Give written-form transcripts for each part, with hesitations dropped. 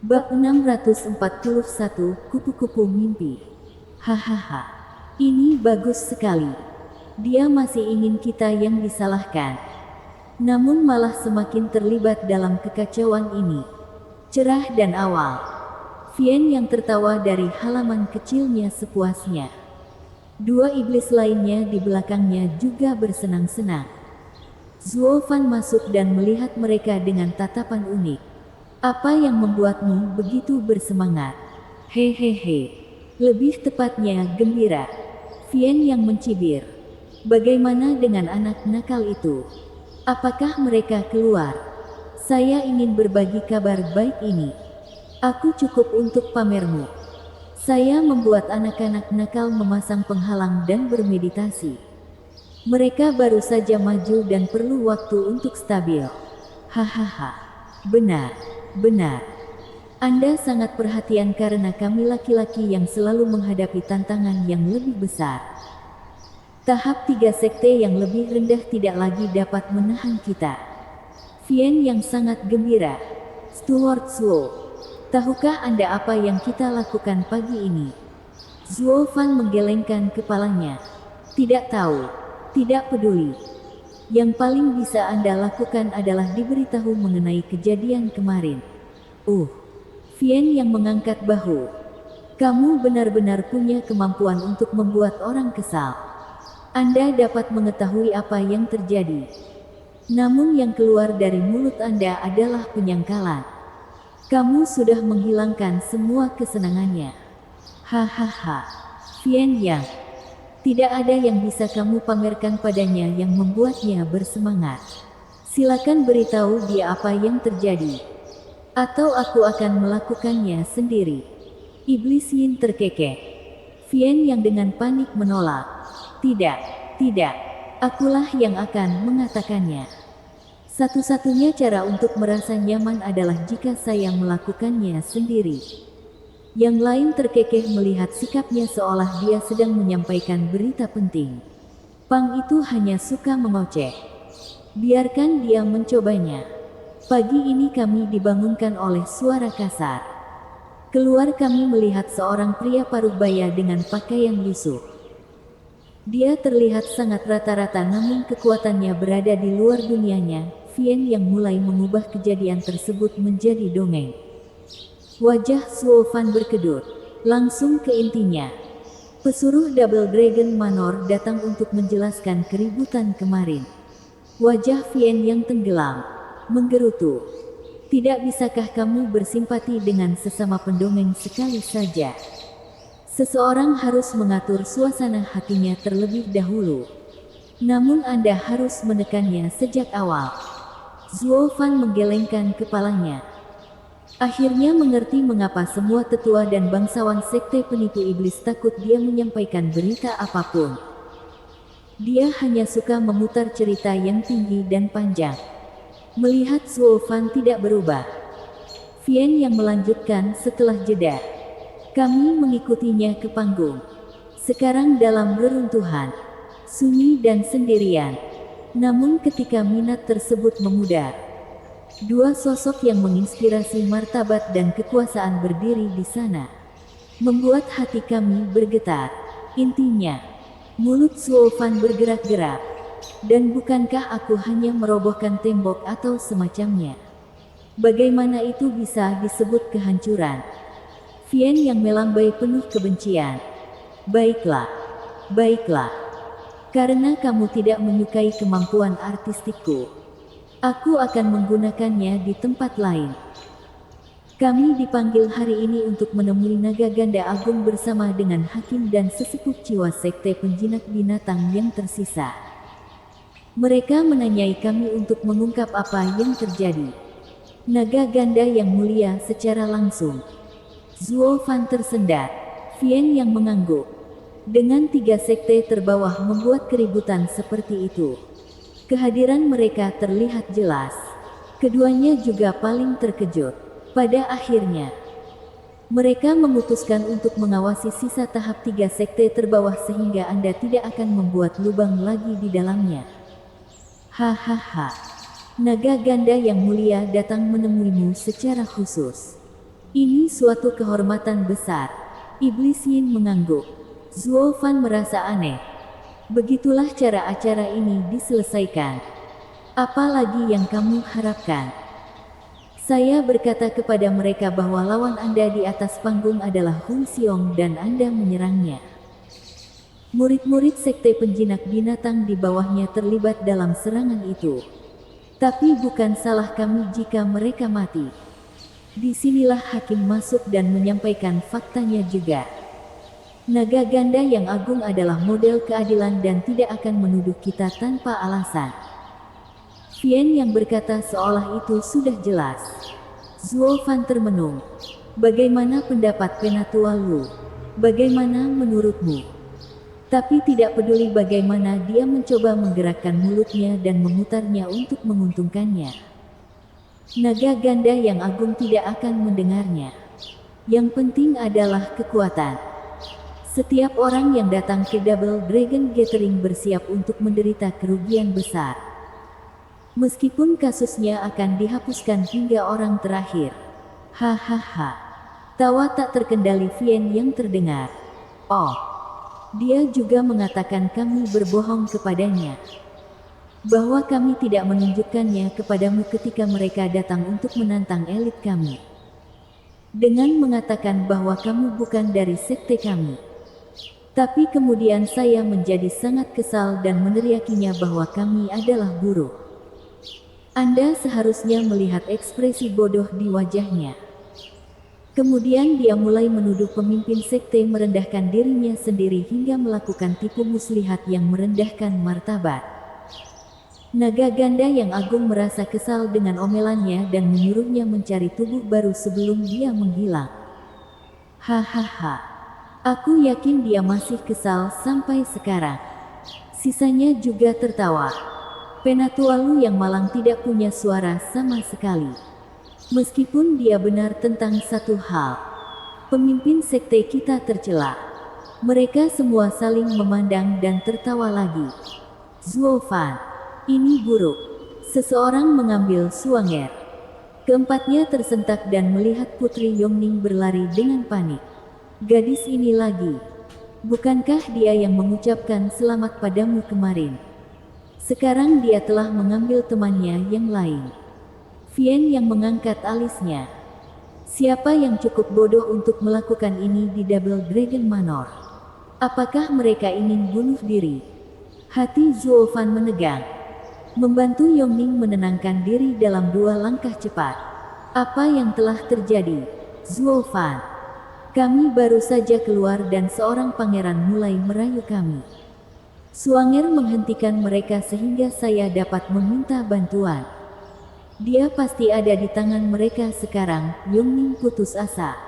Bab 641, Kupu-kupu Mimpi. Hahaha. Ini bagus sekali. Dia masih ingin kita yang disalahkan. Namun malah semakin terlibat dalam kekacauan ini. Cerah dan awal. Vien yang tertawa dari halaman kecilnya sepuasnya. Dua iblis lainnya di belakangnya juga bersenang-senang. Zuo Fan masuk dan melihat mereka dengan tatapan unik. Apa yang membuatmu begitu bersemangat? Hehehe. Lebih tepatnya gembira. Vien yang mencibir. Bagaimana dengan anak nakal itu? Apakah mereka keluar? Saya ingin berbagi kabar baik ini. Aku cukup untuk pamermu. Saya membuat anak-anak nakal memasang penghalang dan bermeditasi. Mereka baru saja maju dan perlu waktu untuk stabil. Hahaha. Benar. Benar. Anda sangat perhatian karena kami laki-laki yang selalu menghadapi tantangan yang lebih besar. Tahap 3 sekte yang lebih rendah tidak lagi dapat menahan kita. Vien yang sangat gembira. Steward Zuo, tahukah Anda apa yang kita lakukan pagi ini? Zuo Fan menggelengkan kepalanya. Tidak tahu. Tidak peduli. Yang paling bisa Anda lakukan adalah diberitahu mengenai kejadian kemarin. Vien yang mengangkat bahu. Kamu benar-benar punya kemampuan untuk membuat orang kesal. Anda dapat mengetahui apa yang terjadi. Namun yang keluar dari mulut Anda adalah penyangkalan. Kamu sudah menghilangkan semua kesenangannya. Hahaha. Vien yang tidak ada yang bisa kamu pamerkan padanya yang membuatnya bersemangat. Silakan beritahu dia apa yang terjadi. Atau aku akan melakukannya sendiri. Iblis Yin terkekeh. Vien yang dengan panik menolak. Tidak, tidak. Akulah yang akan mengatakannya. Satu-satunya cara untuk merasa nyaman adalah jika saya melakukannya sendiri. Yang lain terkekeh melihat sikapnya seolah dia sedang menyampaikan berita penting. Pang itu hanya suka mengoceh. Biarkan dia mencobanya. Pagi ini kami dibangunkan oleh suara kasar. Keluar kami melihat seorang pria paruh baya dengan pakaian lusuh. Dia terlihat sangat rata-rata namun kekuatannya berada di luar dunianya. Vien yang mulai mengubah kejadian tersebut menjadi dongeng. Wajah Zuo Fan berkedut. Langsung ke intinya. Pesuruh Double Dragon Manor datang untuk menjelaskan keributan kemarin. Wajah Vien yang tenggelam. Menggerutu. Tidak bisakah kamu bersimpati dengan sesama pendongeng sekali saja? Seseorang harus mengatur suasana hatinya terlebih dahulu. Namun Anda harus menekannya sejak awal. Zuo Fan menggelengkan kepalanya. Akhirnya mengerti mengapa semua tetua dan bangsawan sekte penipu iblis takut dia menyampaikan berita apapun. Dia hanya suka memutar cerita yang tinggi dan panjang. Melihat Zuo Fan tidak berubah. Vien yang melanjutkan setelah jeda. Kami mengikutinya ke panggung. Sekarang dalam reruntuhan. Sunyi dan sendirian. Namun ketika minat tersebut memudar. Dua sosok yang menginspirasi martabat dan kekuasaan berdiri di sana. Membuat hati kami bergetar. Intinya, mulut Zuo Fan bergerak-gerak. Dan bukankah aku hanya merobohkan tembok atau semacamnya? Bagaimana itu bisa disebut kehancuran? Vien yang melambai penuh kebencian. Baiklah. Baiklah. Karena kamu tidak menyukai kemampuan artistikku. Aku akan menggunakannya di tempat lain. Kami dipanggil hari ini untuk menemui naga ganda agung bersama dengan hakim dan sesepuh jiwa sekte penjinak binatang yang tersisa. Mereka menanyai kami untuk mengungkap apa yang terjadi. Naga ganda yang mulia secara langsung. Zuo Fan tersendat. Vien yang mengangguk. Dengan 3 sekte terbawah membuat keributan seperti itu. Kehadiran mereka terlihat jelas. Keduanya juga paling terkejut. Pada akhirnya, mereka memutuskan untuk mengawasi sisa tahap 3 sekte terbawah sehingga Anda tidak akan membuat lubang lagi di dalamnya. Hahaha. Naga ganda yang mulia datang menemuimu secara khusus. Ini suatu kehormatan besar. Iblis Yin mengangguk. Zuo Fan merasa aneh. Begitulah cara acara ini diselesaikan. Apa lagi yang kamu harapkan? Saya berkata kepada mereka bahwa lawan Anda di atas panggung adalah Hung Xiong dan Anda menyerangnya. Murid-murid sekte penjinak binatang di bawahnya terlibat dalam serangan itu. Tapi bukan salah kami jika mereka mati. Disinilah hakim masuk dan menyampaikan faktanya juga. Naga ganda yang agung adalah model keadilan dan tidak akan menuduh kita tanpa alasan. Vian yang berkata seolah itu sudah jelas. Zuo Fan termenung. Bagaimana pendapat Penatua Lu? Bagaimana menurutmu? Tapi tidak peduli bagaimana dia mencoba menggerakkan mulutnya dan memutarnya untuk menguntungkannya. Naga ganda yang agung tidak akan mendengarnya. Yang penting adalah kekuatan. Setiap orang yang datang ke Double Dragon Gathering bersiap untuk menderita kerugian besar. Meskipun kasusnya akan dihapuskan hingga orang terakhir. Hahaha. Tawa tak terkendali Vian yang terdengar. Oh. Dia juga mengatakan kami berbohong kepadanya. Bahwa kami tidak menunjukkannya kepadamu ketika mereka datang untuk menantang elit kami. Dengan mengatakan bahwa kamu bukan dari sekte kami. Tapi kemudian saya menjadi sangat kesal dan meneriakinya bahwa kami adalah buruh. Anda seharusnya melihat ekspresi bodoh di wajahnya. Kemudian dia mulai menuduh pemimpin sekte merendahkan dirinya sendiri hingga melakukan tipu muslihat yang merendahkan martabat. Naga ganda yang agung merasa kesal dengan omelannya dan menyuruhnya mencari tubuh baru sebelum dia menghilang. Hahaha. Aku yakin dia masih kesal sampai sekarang. Sisanya juga tertawa. Penatua Lu yang malang tidak punya suara sama sekali. Meskipun dia benar tentang satu hal. Pemimpin sekte kita tercela. Mereka semua saling memandang dan tertawa lagi. Zuo Fan. Ini buruk. Seseorang mengambil suanger. Keempatnya tersentak dan melihat Putri Yongning berlari dengan panik. Gadis ini lagi. Bukankah dia yang mengucapkan selamat padamu kemarin? Sekarang dia telah mengambil temannya yang lain. Vian yang mengangkat alisnya. Siapa yang cukup bodoh untuk melakukan ini di Double Dragon Manor? Apakah mereka ingin bunuh diri? Hati Zuo Fan menegang. Membantu Yongning menenangkan diri dalam 2 langkah cepat. Apa yang telah terjadi? Zuo Fan. Kami baru saja keluar dan seorang pangeran mulai merayu kami. Suanger menghentikan mereka sehingga saya dapat meminta bantuan. Dia pasti ada di tangan mereka sekarang. Yongning putus asa.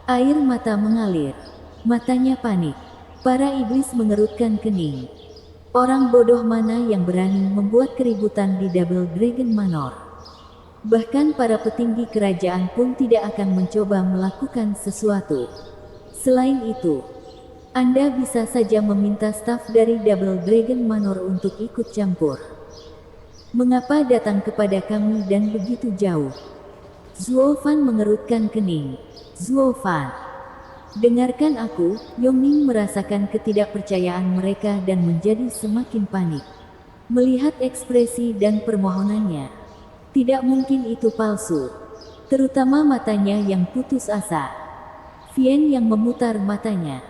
Air mata mengalir. Matanya panik. Para iblis mengerutkan kening. Orang bodoh mana yang berani membuat keributan di Double Dragon Manor? Bahkan para petinggi kerajaan pun tidak akan mencoba melakukan sesuatu. Selain itu, Anda bisa saja meminta staf dari Double Dragon Manor untuk ikut campur. Mengapa datang kepada kami dan begitu jauh? Zuo Fan mengerutkan kening. Zuo Fan. Dengarkan aku. Yongning merasakan ketidakpercayaan mereka dan menjadi semakin panik. Melihat ekspresi dan permohonannya. Tidak mungkin itu palsu. Terutama matanya yang putus asa. Vian yang memutar matanya.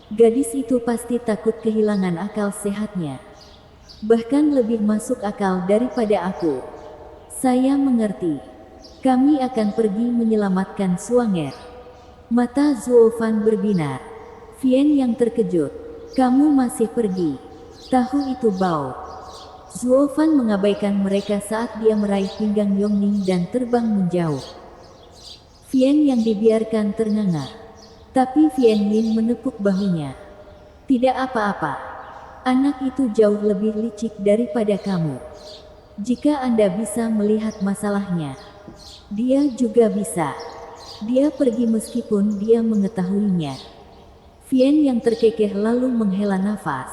Gadis itu pasti takut kehilangan akal sehatnya. Bahkan lebih masuk akal daripada aku. Saya mengerti. Kami akan pergi menyelamatkan Suanger. Mata Zuo Fan berbinar. Vian yang terkejut. Kamu masih pergi. Tahu itu bau. Zuo Fan mengabaikan mereka saat dia meraih pinggang Yongning dan terbang menjauh. Vian yang dibiarkan ternganga. Tapi Vian Yin menepuk bahunya. Tidak apa-apa. Anak itu jauh lebih licik daripada kamu. Jika Anda bisa melihat masalahnya, dia juga bisa. Dia pergi meskipun dia mengetahuinya. Vian yang terkekeh lalu menghela nafas.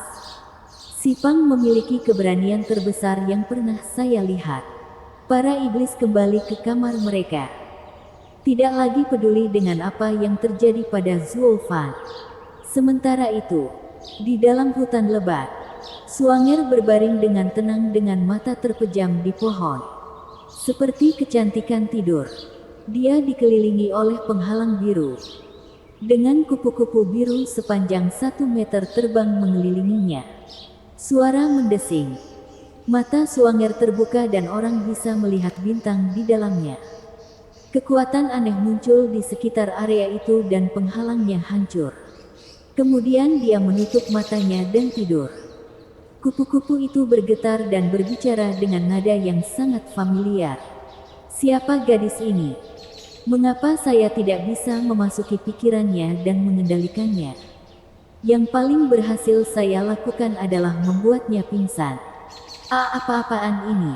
Si Pang memiliki keberanian terbesar yang pernah saya lihat. Para iblis kembali ke kamar mereka. tidak lagi peduli dengan apa yang terjadi pada Zuo Fan. Sementara itu, di dalam hutan lebat, Suanger berbaring dengan tenang dengan mata terpejam di pohon. Seperti kecantikan tidur, dia dikelilingi oleh penghalang biru. Dengan kupu-kupu biru sepanjang 1 meter terbang mengelilinginya. Suara mendesing. Mata Suanger terbuka dan orang bisa melihat bintang di dalamnya. Kekuatan aneh muncul di sekitar area itu dan penghalangnya hancur. Kemudian dia menutup matanya dan tidur. Kupu-kupu itu bergetar dan berbicara dengan nada yang sangat familiar. Siapa gadis ini? Mengapa saya tidak bisa memasuki pikirannya dan mengendalikannya? Yang paling berhasil saya lakukan adalah membuatnya pingsan. Apa-apaan ini?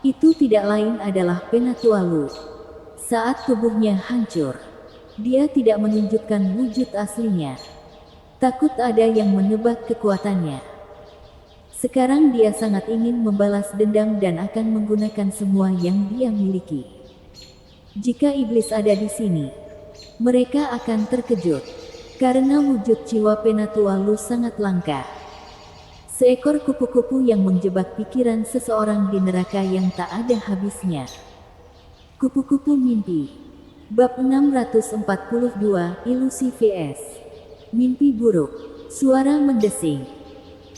Itu tidak lain adalah Penatualu. Saat tubuhnya hancur, dia tidak menunjukkan wujud aslinya. Takut ada yang menebak kekuatannya. Sekarang dia sangat ingin membalas dendam dan akan menggunakan semua yang dia miliki. Jika iblis ada di sini, mereka akan terkejut. Karena wujud jiwa Penatualu sangat langka. Seekor kupu-kupu yang menjebak pikiran seseorang di neraka yang tak ada habisnya. Kupu-kupu mimpi. Bab 642, Ilusi vs Mimpi buruk. Suara mendesing.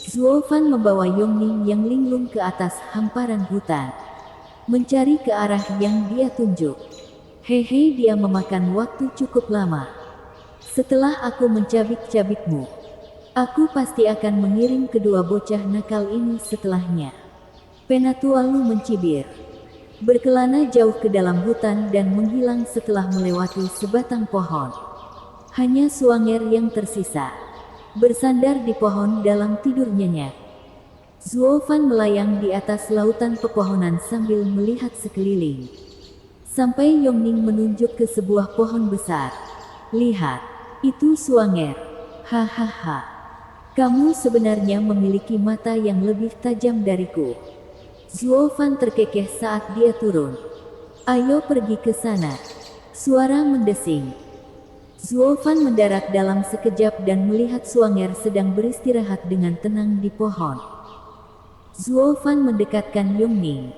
Zuo Fan membawa Yongning yang linglung ke atas hamparan hutan. Mencari ke arah yang dia tunjuk. Hehe, dia memakan waktu cukup lama. Setelah aku mencabik-cabikmu, aku pasti akan mengirim kedua bocah nakal ini setelahnya. Penatualu mencibir. Berkelana jauh ke dalam hutan dan menghilang setelah melewati sebatang pohon. Hanya Suanger yang tersisa. Bersandar di pohon dalam tidur nyenyak. Zuo Fan melayang di atas lautan pepohonan sambil melihat sekeliling. Sampai Yongning menunjuk ke sebuah pohon besar. Lihat, itu Suanger. Hahaha. Kamu sebenarnya memiliki mata yang lebih tajam dariku. Zuo Fan terkekeh saat dia turun. Ayo pergi ke sana. Suara mendesing. Zuo Fan mendarat dalam sekejap dan melihat Suanger sedang beristirahat dengan tenang di pohon. Zuo Fan mendekatkan Yongning.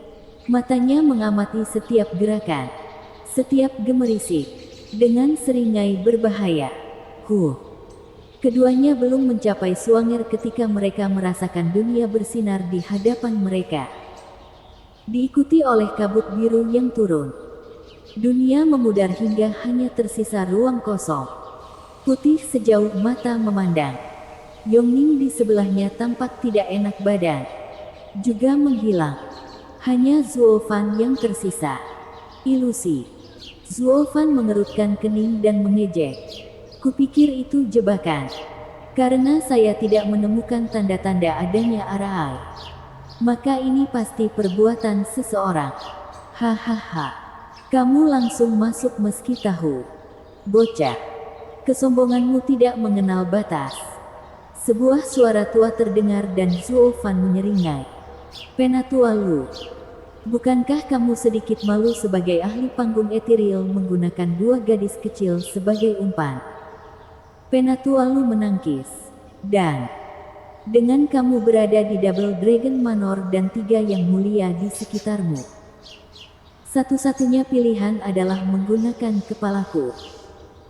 Matanya mengamati setiap gerakan, setiap gemerisik, dengan seringai berbahaya. Keduanya belum mencapai Suanger ketika mereka merasakan dunia bersinar di hadapan mereka. Diikuti oleh kabut biru yang turun. Dunia memudar hingga hanya tersisa ruang kosong. Putih sejauh mata memandang. Yongning di sebelahnya tampak tidak enak badan. Juga menghilang. Hanya Zuo Fan yang tersisa. Ilusi. Zuo Fan mengerutkan kening dan mengejek. Kupikir itu jebakan. Karena saya tidak menemukan tanda-tanda adanya arai. Maka ini pasti perbuatan seseorang. Hahaha. Kamu langsung masuk meski tahu. Bocah. Kesombonganmu tidak mengenal batas. Sebuah suara tua terdengar dan Zuo Fan menyeringai. Penatualu. Bukankah kamu sedikit malu sebagai ahli panggung etiril menggunakan 2 gadis kecil sebagai umpan? Penatualu menangkis. Dan dengan kamu berada di Double Dragon Manor dan 3 yang mulia di sekitarmu, satu-satunya pilihan adalah menggunakan kepalaku.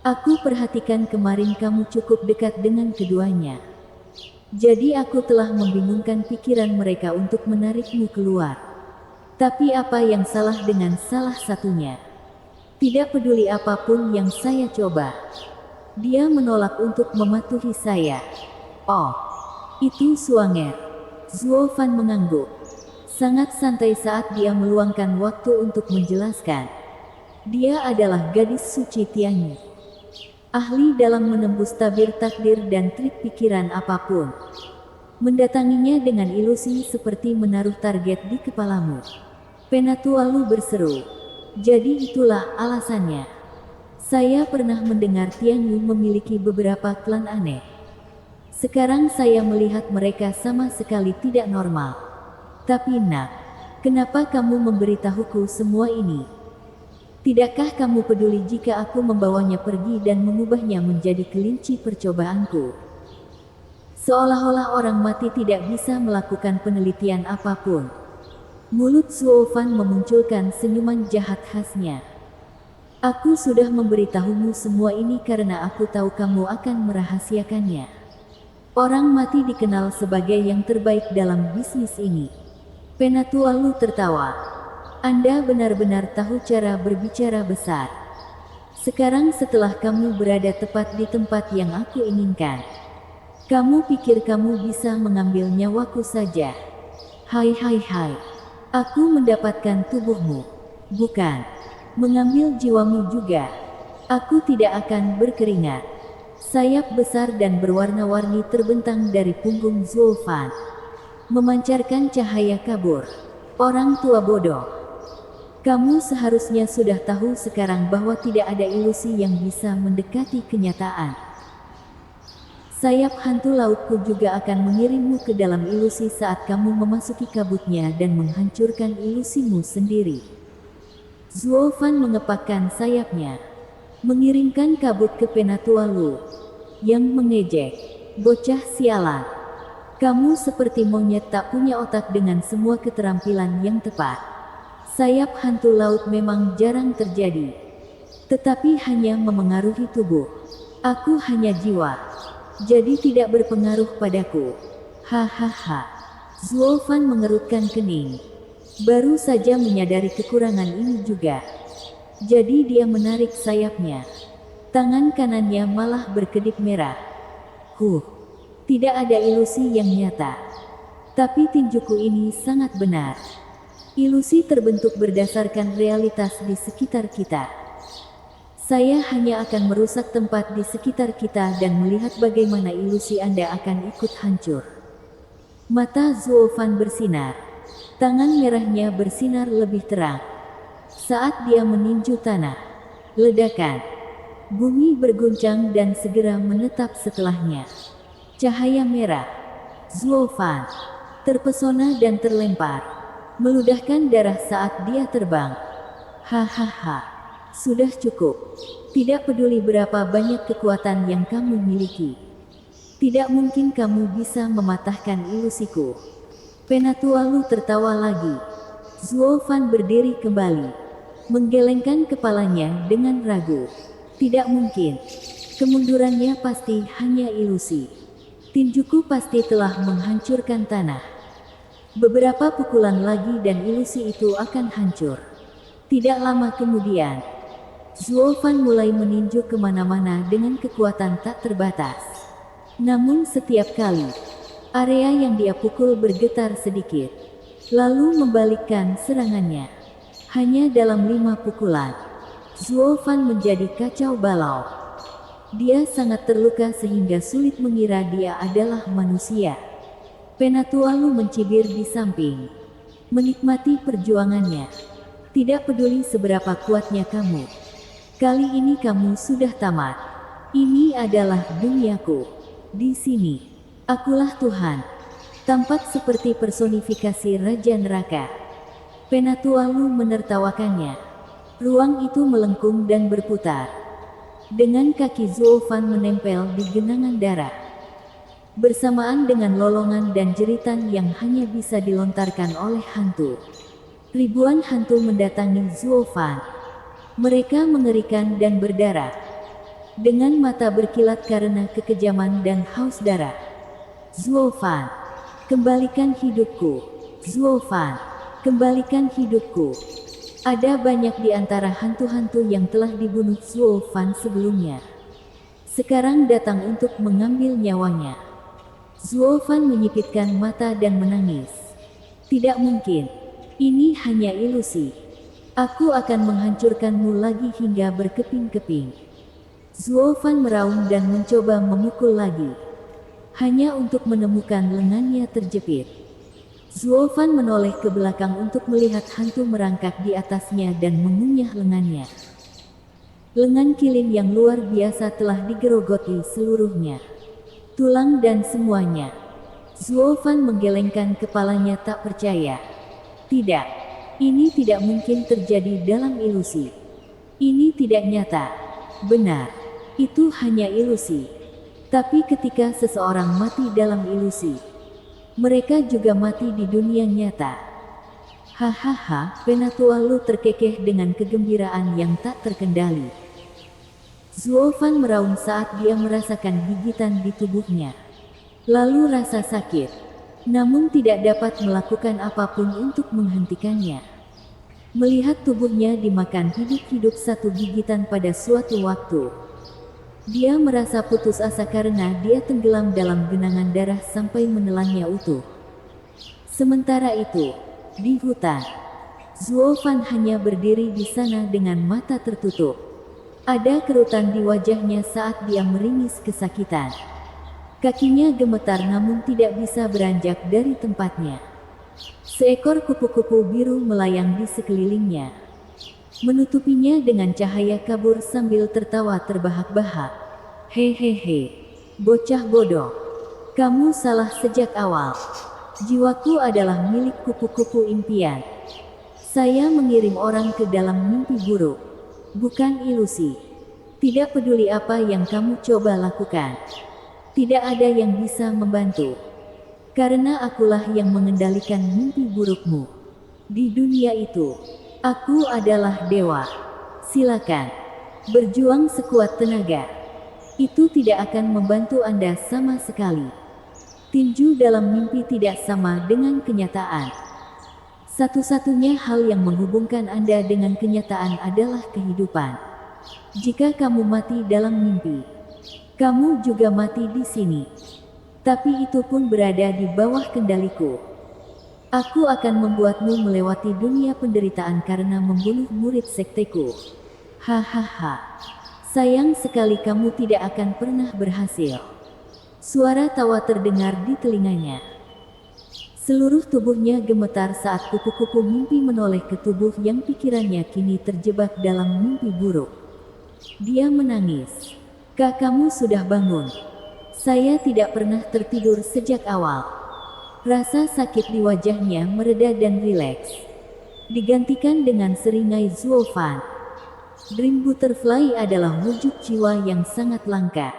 Aku perhatikan kemarin kamu cukup dekat dengan keduanya. Jadi aku telah membingungkan pikiran mereka untuk menarikmu keluar. Tapi apa yang salah dengan salah satunya? Tidak peduli apapun yang saya coba. Dia menolak untuk mematuhi saya. Oh, itu Suanger. Zuo Fan mengangguk. Sangat santai saat dia meluangkan waktu untuk menjelaskan. Dia adalah gadis suci Tianyi. Ahli dalam menembus tabir takdir dan trik pikiran apapun. Mendatanginya dengan ilusi seperti menaruh target di kepalamu. Penatualu berseru. Jadi itulah alasannya. Saya pernah mendengar Tianyi memiliki beberapa klan aneh. Sekarang saya melihat mereka sama sekali tidak normal. Tapi nak, kenapa kamu memberitahuku semua ini? Tidakkah kamu peduli jika aku membawanya pergi dan mengubahnya menjadi kelinci percobaanku? Seolah-olah orang mati tidak bisa melakukan penelitian apapun. Mulut Zuo Fan memunculkan senyuman jahat khasnya. Aku sudah memberitahumu semua ini karena aku tahu kamu akan merahasiakannya. Orang mati dikenal sebagai yang terbaik dalam bisnis ini. Penatua Lu tertawa. Anda benar-benar tahu cara berbicara besar. Sekarang setelah kamu berada tepat di tempat yang aku inginkan, kamu pikir kamu bisa mengambil nyawaku saja? Hai. Aku mendapatkan tubuhmu, bukan mengambil jiwamu juga. Aku tidak akan berkeringat. Sayap besar dan berwarna-warni terbentang dari punggung Zuo Fan, memancarkan cahaya kabur. Orang tua bodoh. Kamu seharusnya sudah tahu sekarang bahwa tidak ada ilusi yang bisa mendekati kenyataan. Sayap hantu lautku juga akan mengirimmu ke dalam ilusi saat kamu memasuki kabutnya dan menghancurkan ilusimu sendiri. Zuo Fan mengepakkan sayapnya, mengirimkan kabut ke Penatua Lu, yang mengejek. Bocah sialan. Kamu seperti monyet tak punya otak dengan semua keterampilan yang tepat. Sayap hantu laut memang jarang terjadi, tetapi hanya memengaruhi tubuh. Aku hanya jiwa, jadi tidak berpengaruh padaku. Hahaha. Zuo Fan mengerutkan kening. Baru saja menyadari kekurangan ini juga. Jadi dia menarik sayapnya. Tangan kanannya malah berkedip merah. Tidak ada ilusi yang nyata. Tapi tinjuku ini sangat benar. Ilusi terbentuk berdasarkan realitas di sekitar kita. Saya hanya akan merusak tempat di sekitar kita dan melihat bagaimana ilusi Anda akan ikut hancur. Mata Zuo Fan bersinar. Tangan merahnya bersinar lebih terang. Saat dia meninju tanah, ledakan. Bumi berguncang dan segera menetap setelahnya. Cahaya merah. Zuo Fan terpesona dan terlempar, meludahkan darah saat dia terbang. Hahaha. Sudah cukup. Tidak peduli berapa banyak kekuatan yang kamu miliki. Tidak mungkin kamu bisa mematahkan ilusiku. Penatua Lu tertawa lagi. Zuo Fan berdiri kembali, menggelengkan kepalanya dengan ragu. Tidak mungkin. Kemundurannya pasti hanya ilusi. Tinjuku pasti telah menghancurkan tanah. Beberapa pukulan lagi dan ilusi itu akan hancur. Tidak lama kemudian, Zuo Fan mulai meninju kemana-mana dengan kekuatan tak terbatas. Namun setiap kali, area yang dia pukul bergetar sedikit, lalu membalikkan serangannya. Hanya dalam 5 pukulan, Zuo Fan menjadi kacau balau. Dia sangat terluka sehingga sulit mengira dia adalah manusia. Penatua Lu mencibir di samping, menikmati perjuangannya. Tidak peduli seberapa kuatnya kamu. Kali ini kamu sudah tamat. Ini adalah duniaku. Di sini, akulah Tuhan. Tampak seperti personifikasi Raja Neraka. Penatua Lu menertawakannya. Ruang itu melengkung dan berputar. Dengan kaki Zuo Fan menempel di genangan darah, bersamaan dengan lolongan dan jeritan yang hanya bisa dilontarkan oleh hantu. Ribuan hantu mendatangi Zuo Fan. Mereka mengerikan dan berdarah, dengan mata berkilat karena kekejaman dan haus darah. Zuo Fan, kembalikan hidupku. Zuo Fan, kembalikan hidupku. Ada banyak di antara hantu-hantu yang telah dibunuh Zuo Fan sebelumnya. Sekarang datang untuk mengambil nyawanya. Zuo Fan menyipitkan mata dan menangis. Tidak mungkin. Ini hanya ilusi. Aku akan menghancurkanmu lagi hingga berkeping-keping. Zuo Fan meraung dan mencoba memukul lagi, hanya untuk menemukan lengannya terjepit. Zuo Fan menoleh ke belakang untuk melihat hantu merangkak di atasnya dan mengunyah lengannya. Lengan kilin yang luar biasa telah digerogoti seluruhnya. Tulang dan semuanya. Zuo Fan menggelengkan kepalanya tak percaya. Tidak. Ini tidak mungkin terjadi dalam ilusi. Ini tidak nyata. Benar, itu hanya ilusi. Tapi ketika seseorang mati dalam ilusi, mereka juga mati di dunia nyata. Hahaha, Penatua Lu terkekeh dengan kegembiraan yang tak terkendali. Zuo Fan meraung saat dia merasakan gigitan di tubuhnya. Lalu rasa sakit, namun tidak dapat melakukan apapun untuk menghentikannya. Melihat tubuhnya dimakan hidup-hidup satu gigitan pada suatu waktu, dia merasa putus asa karena dia tenggelam dalam genangan darah sampai menelannya utuh. Sementara itu, di hutan, Zuo Fan hanya berdiri di sana dengan mata tertutup. Ada kerutan di wajahnya saat dia meringis kesakitan. Kakinya gemetar namun tidak bisa beranjak dari tempatnya. Seekor kupu-kupu biru melayang di sekelilingnya, menutupinya dengan cahaya kabur sambil tertawa terbahak-bahak. Hehehe, bocah bodoh. Kamu salah sejak awal. Jiwaku adalah milik kupu-kupu impian. Saya mengirim orang ke dalam mimpi buruk, bukan ilusi. Tidak peduli apa yang kamu coba lakukan, tidak ada yang bisa membantu. Karena akulah yang mengendalikan mimpi burukmu. Di dunia itu, aku adalah dewa. Silakan, berjuang sekuat tenaga. Itu tidak akan membantu Anda sama sekali. Tinju dalam mimpi tidak sama dengan kenyataan. Satu-satunya hal yang menghubungkan Anda dengan kenyataan adalah kehidupan. Jika kamu mati dalam mimpi, kamu juga mati di sini. Tapi itu pun berada di bawah kendaliku. Aku akan membuatmu melewati dunia penderitaan karena membunuh murid sekteku. Hahaha. Sayang sekali kamu tidak akan pernah berhasil. Suara tawa terdengar di telinganya. Seluruh tubuhnya gemetar saat kupu-kupu mimpi menoleh ke tubuh yang pikirannya kini terjebak dalam mimpi buruk. Dia menangis. Kak, kamu sudah bangun. Saya tidak pernah tertidur sejak awal. Rasa sakit di wajahnya mereda dan rileks, digantikan dengan seringai Zuo Fan. Dream Butterfly adalah wujud jiwa yang sangat langka,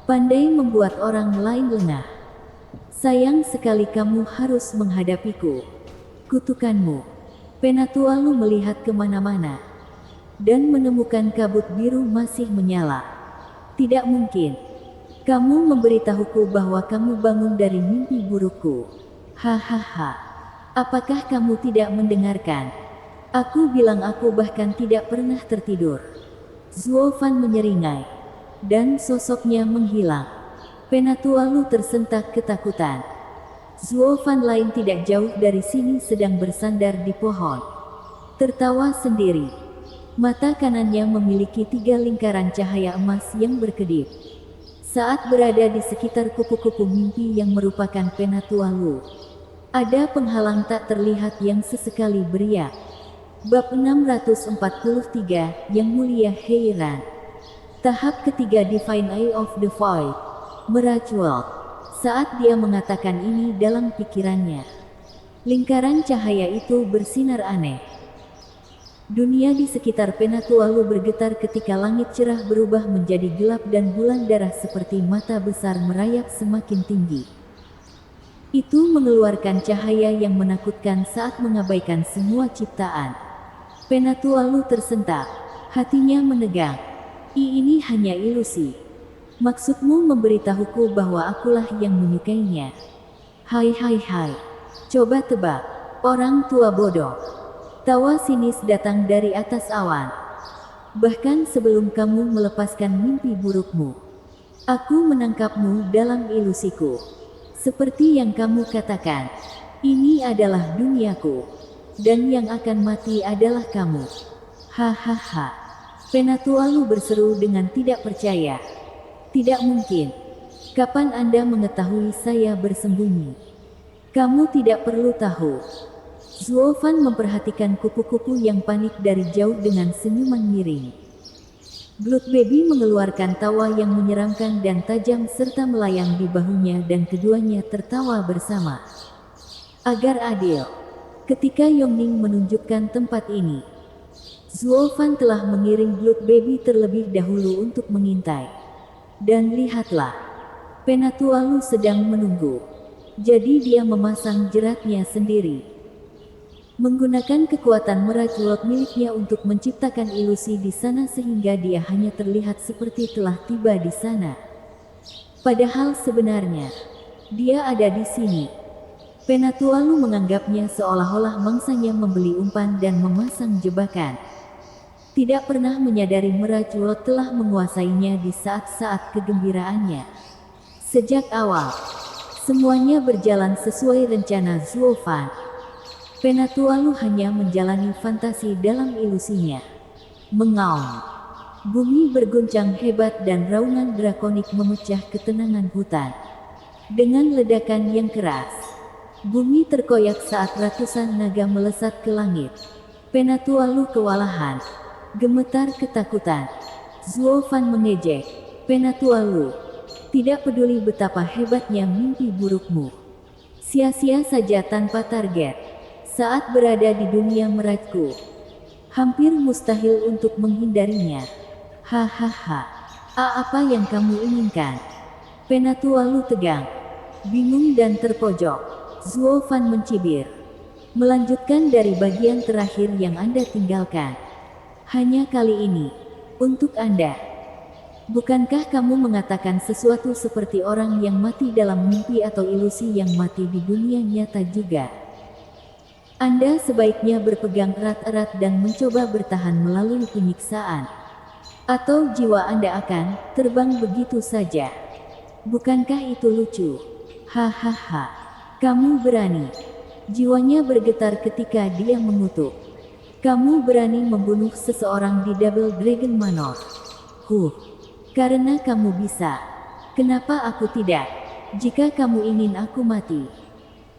pandai membuat orang lain lengah. Sayang sekali kamu harus menghadapiku. Kutukanmu. Penatua Lu melihat kemana-mana dan menemukan kabut biru masih menyala. Tidak mungkin. Kamu memberitahuku bahwa kamu bangun dari mimpi burukku. Hahaha. Apakah kamu tidak mendengarkan? Aku bilang aku bahkan tidak pernah tertidur. Zuo Fan menyeringai, dan sosoknya menghilang. Penatua Lu tersentak ketakutan. Zuo Fan lain tidak jauh dari sini sedang bersandar di pohon, tertawa sendiri. Mata kanannya memiliki 3 lingkaran cahaya emas yang berkedip. Saat berada di sekitar kupu-kupu mimpi yang merupakan Penatua Lu, ada penghalang tak terlihat yang sesekali beriak. Bab 643, Yang Mulia Heiran. Tahap ketiga Divine Eye of the Void. Meracuel. Saat dia mengatakan ini dalam pikirannya, lingkaran cahaya itu bersinar aneh. Dunia di sekitar Penatua Lu bergetar ketika langit cerah berubah menjadi gelap dan bulan darah seperti mata besar merayap semakin tinggi. Itu mengeluarkan cahaya yang menakutkan saat mengabaikan semua ciptaan. Penatua Lu tersentak, hatinya menegang. Ini hanya ilusi. Maksudmu memberitahuku bahwa akulah yang menyukainya. Hai, coba tebak, orang tua bodoh. Tawa sinis datang dari atas awan. Bahkan sebelum kamu melepaskan mimpi burukmu, aku menangkapmu dalam ilusiku. Seperti yang kamu katakan, ini adalah duniaku, dan yang akan mati adalah kamu. Hahaha. Penatua Lu berseru dengan tidak percaya. Tidak mungkin. Kapan Anda mengetahui saya bersembunyi? Kamu tidak perlu tahu. Zuo Fan memperhatikan kupu-kupu yang panik dari jauh dengan senyuman miring. Blood Baby mengeluarkan tawa yang menyeramkan dan tajam serta melayang di bahunya dan keduanya tertawa bersama. Agar adil. Ketika Yongning menunjukkan tempat ini, Zuofan telah mengiring Blood Baby terlebih dahulu untuk mengintai. Dan lihatlah, Penatua Lu sedang menunggu. Jadi dia memasang jeratnya sendiri. Menggunakan kekuatan merajut miliknya untuk menciptakan ilusi di sana sehingga dia hanya terlihat seperti telah tiba di sana. Padahal sebenarnya, dia ada di sini. Penatua Lu menganggapnya seolah-olah mangsanya membeli umpan dan memasang jebakan. Tidak pernah menyadari merajut telah menguasainya di saat-saat kegembiraannya. Sejak awal, semuanya berjalan sesuai rencana Zuofan. Penatua Lu hanya menjalani fantasi dalam ilusinya. Mengaum. Bumi berguncang hebat dan raungan drakonik memecah ketenangan hutan. Dengan ledakan yang keras, bumi terkoyak saat ratusan naga melesat ke langit. Penatua Lu kewalahan. Gemetar ketakutan. Zuofan mengejek. Penatua Lu, tidak peduli betapa hebatnya mimpi burukmu. Sia-sia saja tanpa target. Saat berada di dunia merajku, hampir mustahil untuk menghindarinya. Hahaha. Apa yang kamu inginkan? Penatua Lu tegang, bingung dan terpojok. Zuofan mencibir. Melanjutkan dari bagian terakhir yang Anda tinggalkan. Hanya kali ini, untuk Anda. Bukankah kamu mengatakan sesuatu seperti orang yang mati dalam mimpi atau ilusi yang mati di dunia nyata juga? Anda sebaiknya berpegang erat-erat dan mencoba bertahan melalui penyiksaan. Atau jiwa Anda akan terbang begitu saja. Bukankah itu lucu? Hahaha. Kamu berani. Jiwanya bergetar ketika dia mengutuk. Kamu berani membunuh seseorang di Double Dragon Manor. Karena kamu bisa. Kenapa aku tidak? Jika kamu ingin aku mati,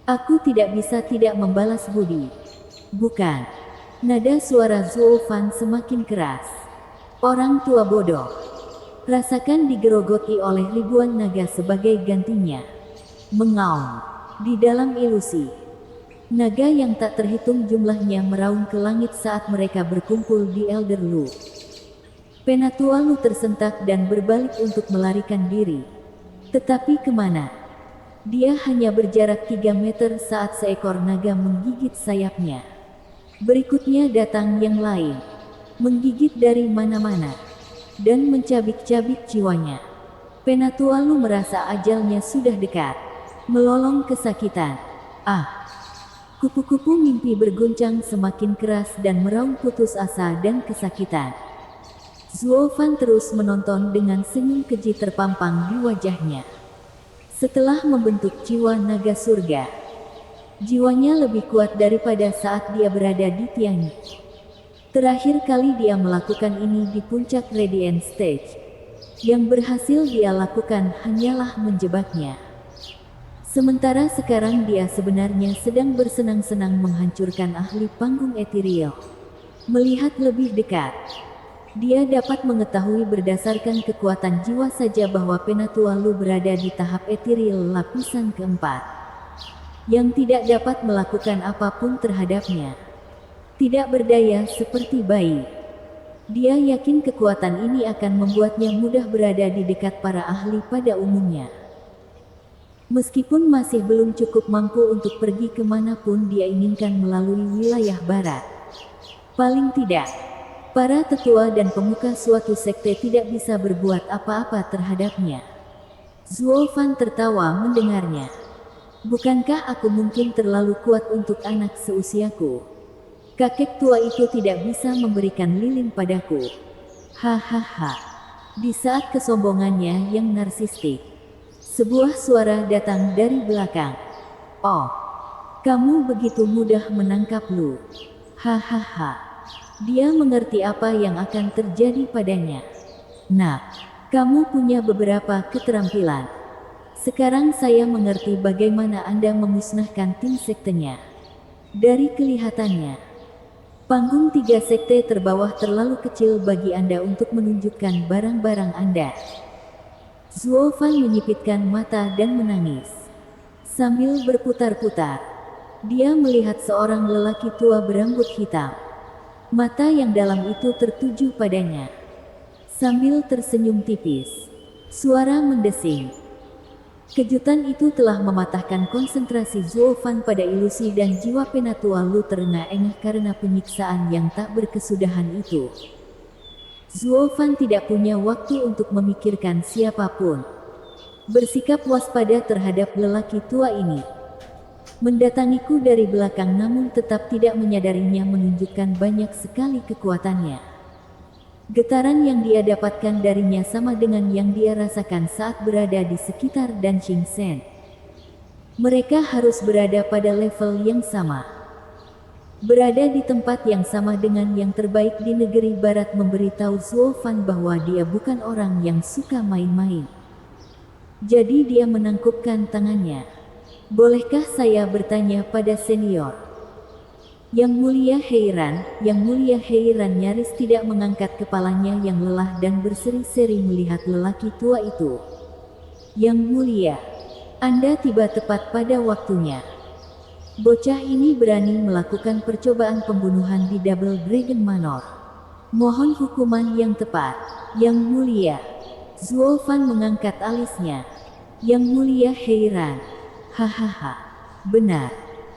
aku tidak bisa tidak membalas budi. Bukan. Nada suara Zuofan semakin keras. Orang tua bodoh. Rasakan digerogoti oleh ribuan naga sebagai gantinya. Mengaum. Di dalam ilusi. Naga yang tak terhitung jumlahnya meraung ke langit saat mereka berkumpul di Elder Lu. Penatua Lu tersentak dan berbalik untuk melarikan diri. Tetapi kemana? Dia hanya berjarak 3 meter saat seekor naga menggigit sayapnya. Berikutnya datang yang lain. Menggigit dari mana-mana. Dan mencabik-cabik jiwanya. Penatua Lu merasa ajalnya sudah dekat. Melolong kesakitan. Kupu-kupu mimpi berguncang semakin keras dan meraung putus asa dan kesakitan. Zuofan terus menonton dengan senyum keji terpampang di wajahnya. Setelah membentuk jiwa naga surga, jiwanya lebih kuat daripada saat dia berada di Tianyi. Terakhir kali dia melakukan ini di puncak Radiant Stage. Yang berhasil dia lakukan hanyalah menjebaknya. Sementara sekarang dia sebenarnya sedang bersenang-senang menghancurkan ahli panggung ethereal. Melihat lebih dekat, dia dapat mengetahui berdasarkan kekuatan jiwa saja bahwa Penatua Lu berada di tahap ethereal lapisan keempat. Yang tidak dapat melakukan apapun terhadapnya. Tidak berdaya seperti bayi. Dia yakin kekuatan ini akan membuatnya mudah berada di dekat para ahli pada umumnya. Meskipun masih belum cukup mampu untuk pergi kemanapun dia inginkan melalui wilayah barat. Paling tidak, para tetua dan pemuka suatu sekte tidak bisa berbuat apa-apa terhadapnya. Zuofan tertawa mendengarnya. Bukankah aku mungkin terlalu kuat untuk anak seusiaku? Kakek tua itu tidak bisa memberikan lilin padaku. Hahaha. Di saat kesombongannya yang narsistik, sebuah suara datang dari belakang. Oh, kamu begitu mudah menangkap Lu. Hahaha. Dia mengerti apa yang akan terjadi padanya. Nah, kamu punya beberapa keterampilan. Sekarang saya mengerti bagaimana Anda memusnahkan tim sektenya. Dari kelihatannya, panggung 3 sekte terbawah terlalu kecil bagi Anda untuk menunjukkan barang-barang Anda. Zuofan menyipitkan mata dan menangis. Sambil berputar-putar, dia melihat seorang lelaki tua berambut hitam. Mata yang dalam itu tertuju padanya. Sambil tersenyum tipis, suara mendesing. Kejutan itu telah mematahkan konsentrasi Zuo Fan pada ilusi dan jiwa Penatua Lu terengah-engah karena penyiksaan yang tak berkesudahan itu. Zuo Fan tidak punya waktu untuk memikirkan siapapun. Bersikap waspada terhadap lelaki tua ini. Mendatangiku dari belakang namun tetap tidak menyadarinya menunjukkan banyak sekali kekuatannya. Getaran yang dia dapatkan darinya sama dengan yang dia rasakan saat berada di sekitar Dancing Sen. Mereka harus berada pada level yang sama. Berada di tempat yang sama dengan yang terbaik di negeri barat memberitahu Zuo Fan bahwa dia bukan orang yang suka main-main. Jadi dia menangkupkan tangannya. Bolehkah saya bertanya pada senior? Yang Mulia heran nyaris tidak mengangkat kepalanya yang lelah dan berseri-seri melihat lelaki tua itu. Yang Mulia, Anda tiba tepat pada waktunya. Bocah ini berani melakukan percobaan pembunuhan di Double Dragon Manor. Mohon hukuman yang tepat, Yang Mulia. Zuo Fan mengangkat alisnya. Yang Mulia heran. Hahaha, benar.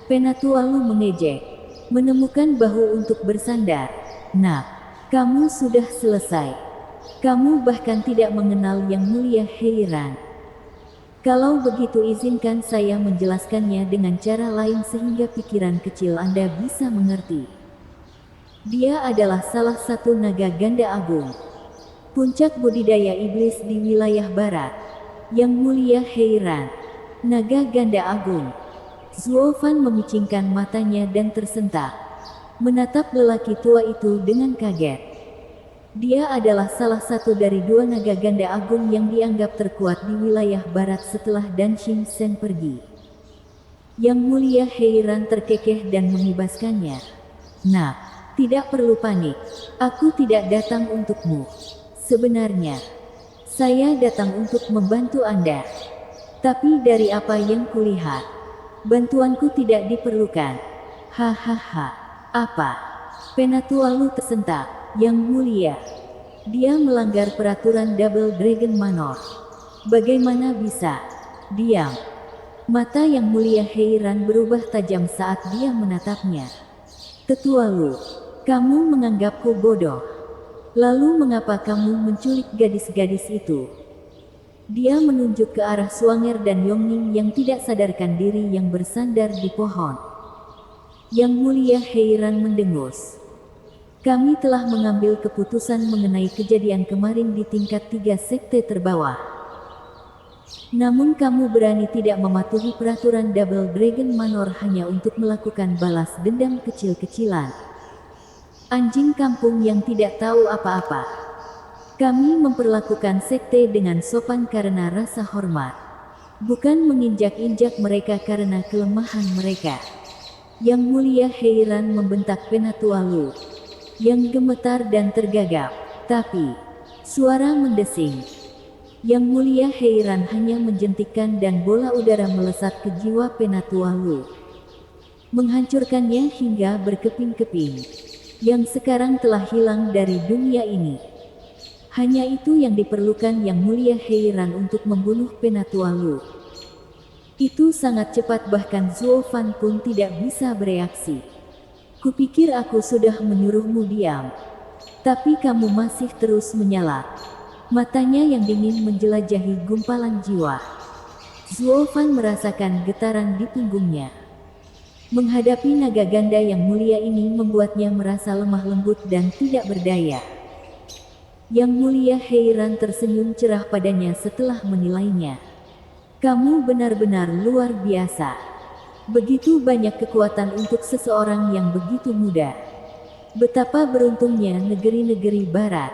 Penatua Lu mengejek. Menemukan bahu untuk bersandar. Nah, kamu sudah selesai. Kamu bahkan tidak mengenal Yang Mulia heran. Kalau begitu izinkan saya menjelaskannya dengan cara lain sehingga pikiran kecil Anda bisa mengerti. Dia adalah salah satu naga ganda agung. Puncak budidaya iblis di wilayah barat. Yang Mulia heran. Naga ganda agung. Zuo Fan memicingkan matanya dan tersentak. Menatap lelaki tua itu dengan kaget. Dia adalah salah satu dari dua naga ganda agung yang dianggap terkuat di wilayah barat setelah Dancing Sen pergi. Yang Mulia heran terkekeh dan mengibaskannya. Nah, tidak perlu panik. Aku tidak datang untukmu. Sebenarnya, saya datang untuk membantu Anda. Tapi dari apa yang kulihat, bantuanku tidak diperlukan. Hahaha. Apa? Penatua Lu tersentak. Yang Mulia. Dia melanggar peraturan Double Dragon Manor. Bagaimana bisa? Diam. Mata Yang Mulia heran berubah tajam saat dia menatapnya. Tetua Lu, kamu menganggapku bodoh. Lalu mengapa kamu menculik gadis-gadis itu? Dia menunjuk ke arah Swanger dan Yongning yang tidak sadarkan diri yang bersandar di pohon. Yang Mulia heran mendengus. Kami telah mengambil keputusan mengenai kejadian kemarin di tingkat 3 sekte terbawah. Namun kamu berani tidak mematuhi peraturan Double Dragon Manor hanya untuk melakukan balas dendam kecil-kecilan. Anjing kampung yang tidak tahu apa-apa. Kami memperlakukan sekte dengan sopan karena rasa hormat. Bukan menginjak-injak mereka karena kelemahan mereka. Yang Mulia heran membentak Penatua Lu. Yang gemetar dan tergagap. Tapi, suara mendesing. Yang Mulia heran hanya menjentikkan dan bola udara melesat ke jiwa Penatua Lu. Menghancurkannya hingga berkeping-keping. Yang sekarang telah hilang dari dunia ini. Hanya itu yang diperlukan Yang Mulia heran untuk membunuh Penatua Lu. Itu sangat cepat bahkan Zuo Fan pun tidak bisa bereaksi. Kupikir aku sudah menyuruhmu diam. Tapi kamu masih terus menyala. Matanya yang dingin menjelajahi gumpalan jiwa. Zuo Fan merasakan getaran di punggungnya. Menghadapi naga ganda yang mulia ini membuatnya merasa lemah lembut dan tidak berdaya. Yang Mulia heran tersenyum cerah padanya setelah menilainya. Kamu benar-benar luar biasa. Begitu banyak kekuatan untuk seseorang yang begitu muda. Betapa beruntungnya negeri-negeri barat.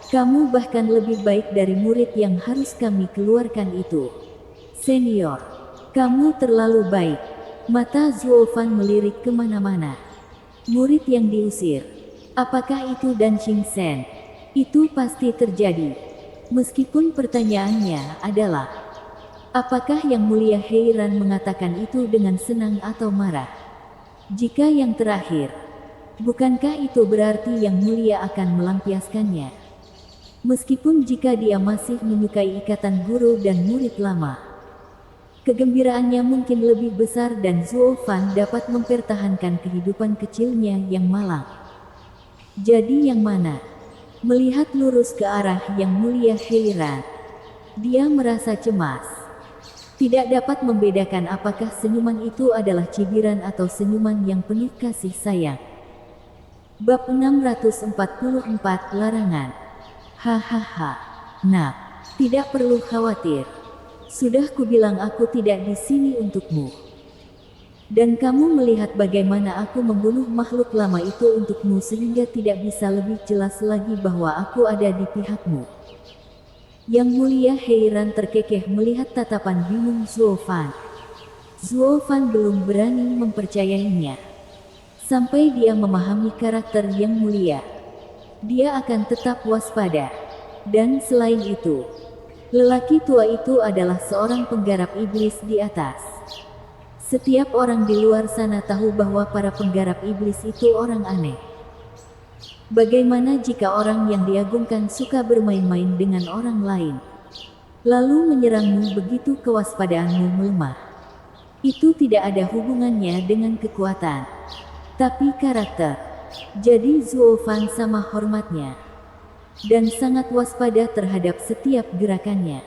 Kamu bahkan lebih baik dari murid yang harus kami keluarkan itu. Senior, kamu terlalu baik. Mata Zuo Fan melirik kemana-mana. Murid yang diusir. Apakah itu Dancing Sen? Itu pasti terjadi. Meskipun pertanyaannya adalah, apakah Yang Mulia heran mengatakan itu dengan senang atau marah? Jika yang terakhir, Bukankah itu berarti Yang Mulia akan melampiaskannya? Meskipun jika dia masih menyukai ikatan guru dan murid lama, kegembiraannya mungkin lebih besar dan Zuo Fan dapat mempertahankan kehidupan kecilnya yang malang. Jadi yang mana? Melihat lurus ke arah Yang Mulia heran. Dia merasa cemas. Tidak dapat membedakan apakah senyuman itu adalah cibiran atau senyuman yang penuh kasih sayang. Bab 644 Larangan. Hahaha. Nak, tidak perlu khawatir. Sudah kubilang aku tidak di sini untukmu. Dan kamu melihat bagaimana aku membunuh makhluk lama itu untukmu sehingga tidak bisa lebih jelas lagi bahwa aku ada di pihakmu. Yang Mulia heran terkekeh melihat tatapan bingung Zuo Fan. Zuo Fan belum berani mempercayainya. Sampai dia memahami karakter Yang Mulia, dia akan tetap waspada. Dan selain itu, lelaki tua itu adalah seorang penggarap iblis di atas. Setiap orang di luar sana tahu bahwa para penggarap iblis itu orang aneh. Bagaimana jika orang yang diagungkan suka bermain-main dengan orang lain, lalu menyerangmu begitu kewaspadaanmu melemah? Itu tidak ada hubungannya dengan kekuatan, tapi karakter. Jadi Zuo Fan sama hormatnya, dan sangat waspada terhadap setiap gerakannya.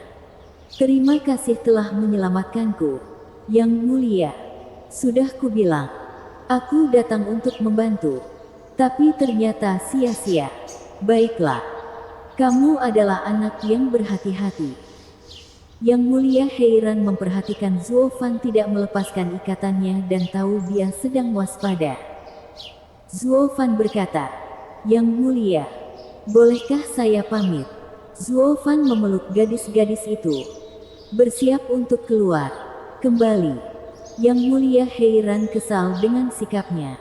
Terima kasih telah menyelamatkanku, Yang Mulia. Sudah kubilang, aku datang untuk membantu. Tapi ternyata sia-sia. Baiklah, kamu adalah anak yang berhati-hati. Yang Mulia heran memperhatikan Zuo Fan tidak melepaskan ikatannya dan tahu dia sedang waspada. Zuo Fan berkata, Yang Mulia, bolehkah saya pamit? Zuo Fan memeluk gadis-gadis itu, bersiap untuk keluar. Kembali. Yang Mulia heran kesal dengan sikapnya.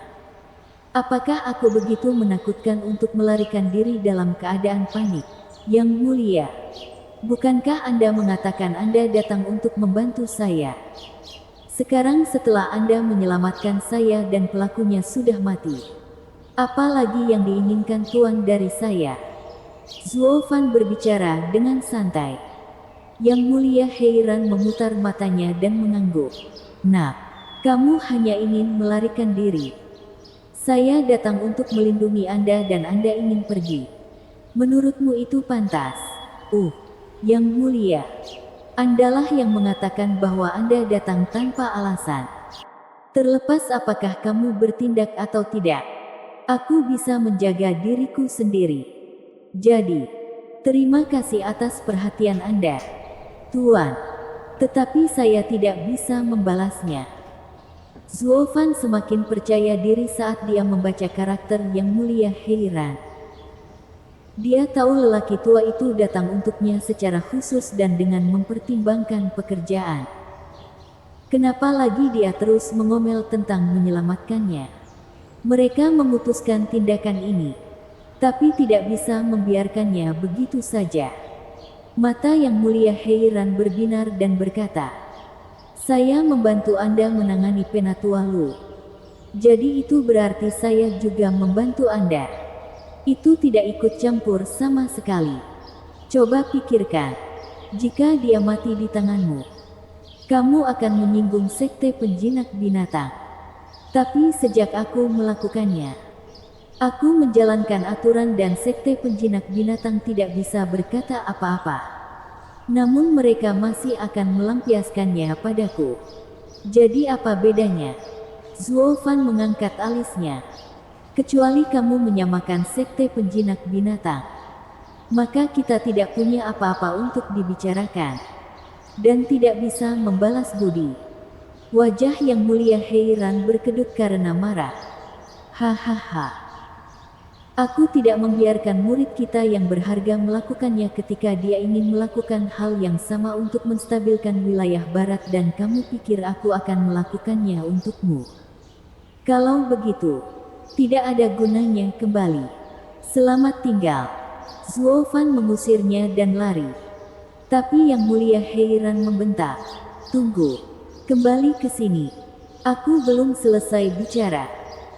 Apakah aku begitu menakutkan untuk melarikan diri dalam keadaan panik? Yang Mulia, bukankah Anda mengatakan Anda datang untuk membantu saya? Sekarang setelah Anda menyelamatkan saya dan pelakunya sudah mati, apa lagi yang diinginkan Tuan dari saya? Zuo Fan berbicara dengan santai. Yang Mulia heran memutar matanya dan mengangguk. Nak, kamu hanya ingin melarikan diri. Saya datang untuk melindungi Anda dan Anda ingin pergi. Menurutmu itu pantas? Yang Mulia, Andalah yang mengatakan bahwa Anda datang tanpa alasan. Terlepas apakah kamu bertindak atau tidak, aku bisa menjaga diriku sendiri. Jadi, terima kasih atas perhatian Anda, Tuan. Tetapi saya tidak bisa membalasnya. Zuo Fan semakin percaya diri saat dia membaca karakter Yang Mulia heran. Dia tahu lelaki tua itu datang untuknya secara khusus dan dengan mempertimbangkan pekerjaan. Kenapa lagi dia terus mengomel tentang menyelamatkannya? Mereka memutuskan tindakan ini, tapi tidak bisa membiarkannya begitu saja. Mata Yang Mulia heran berbinar dan berkata, saya membantu Anda menangani Penatua Lu. Jadi itu berarti saya juga membantu Anda. Itu tidak ikut campur sama sekali. Coba pikirkan, jika dia mati di tanganmu, kamu akan menyinggung sekte penjinak binatang. Tapi sejak aku melakukannya, aku menjalankan aturan dan sekte penjinak binatang tidak bisa berkata apa-apa. Namun mereka masih akan melampiaskannya padaku. Jadi apa bedanya? Zuo Fan mengangkat alisnya. Kecuali kamu menyamakan sekte penjinak binatang, maka kita tidak punya apa-apa untuk dibicarakan. Dan tidak bisa membalas budi. Wajah Yang Mulia heran berkedut karena marah. Hahaha. Aku tidak membiarkan murid kita yang berharga melakukannya ketika dia ingin melakukan hal yang sama untuk menstabilkan wilayah barat dan kamu pikir aku akan melakukannya untukmu. Kalau begitu, tidak ada gunanya kembali. Selamat tinggal. Zuo Fan mengusirnya dan lari. Tapi Yang Mulia heran membentak. Tunggu. Kembali ke sini. Aku belum selesai bicara.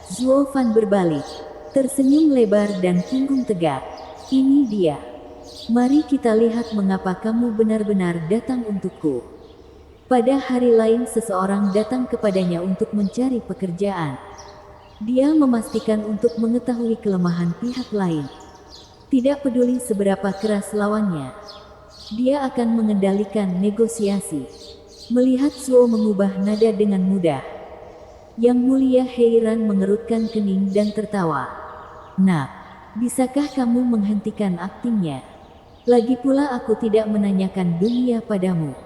Zuo Fan berbalik, tersenyum lebar dan punggung tegak. Ini dia. Mari kita lihat mengapa kamu benar-benar datang untukku. Pada hari lain seseorang datang kepadanya untuk mencari pekerjaan. Dia memastikan untuk mengetahui kelemahan pihak lain. Tidak peduli seberapa keras lawannya. Dia akan mengendalikan negosiasi. Melihat Zuo mengubah nada dengan mudah, Yang Mulia heran mengerutkan kening dan tertawa. Nak, bisakah kamu menghentikan aktingnya? Lagi pula aku tidak menanyakan dunia padamu.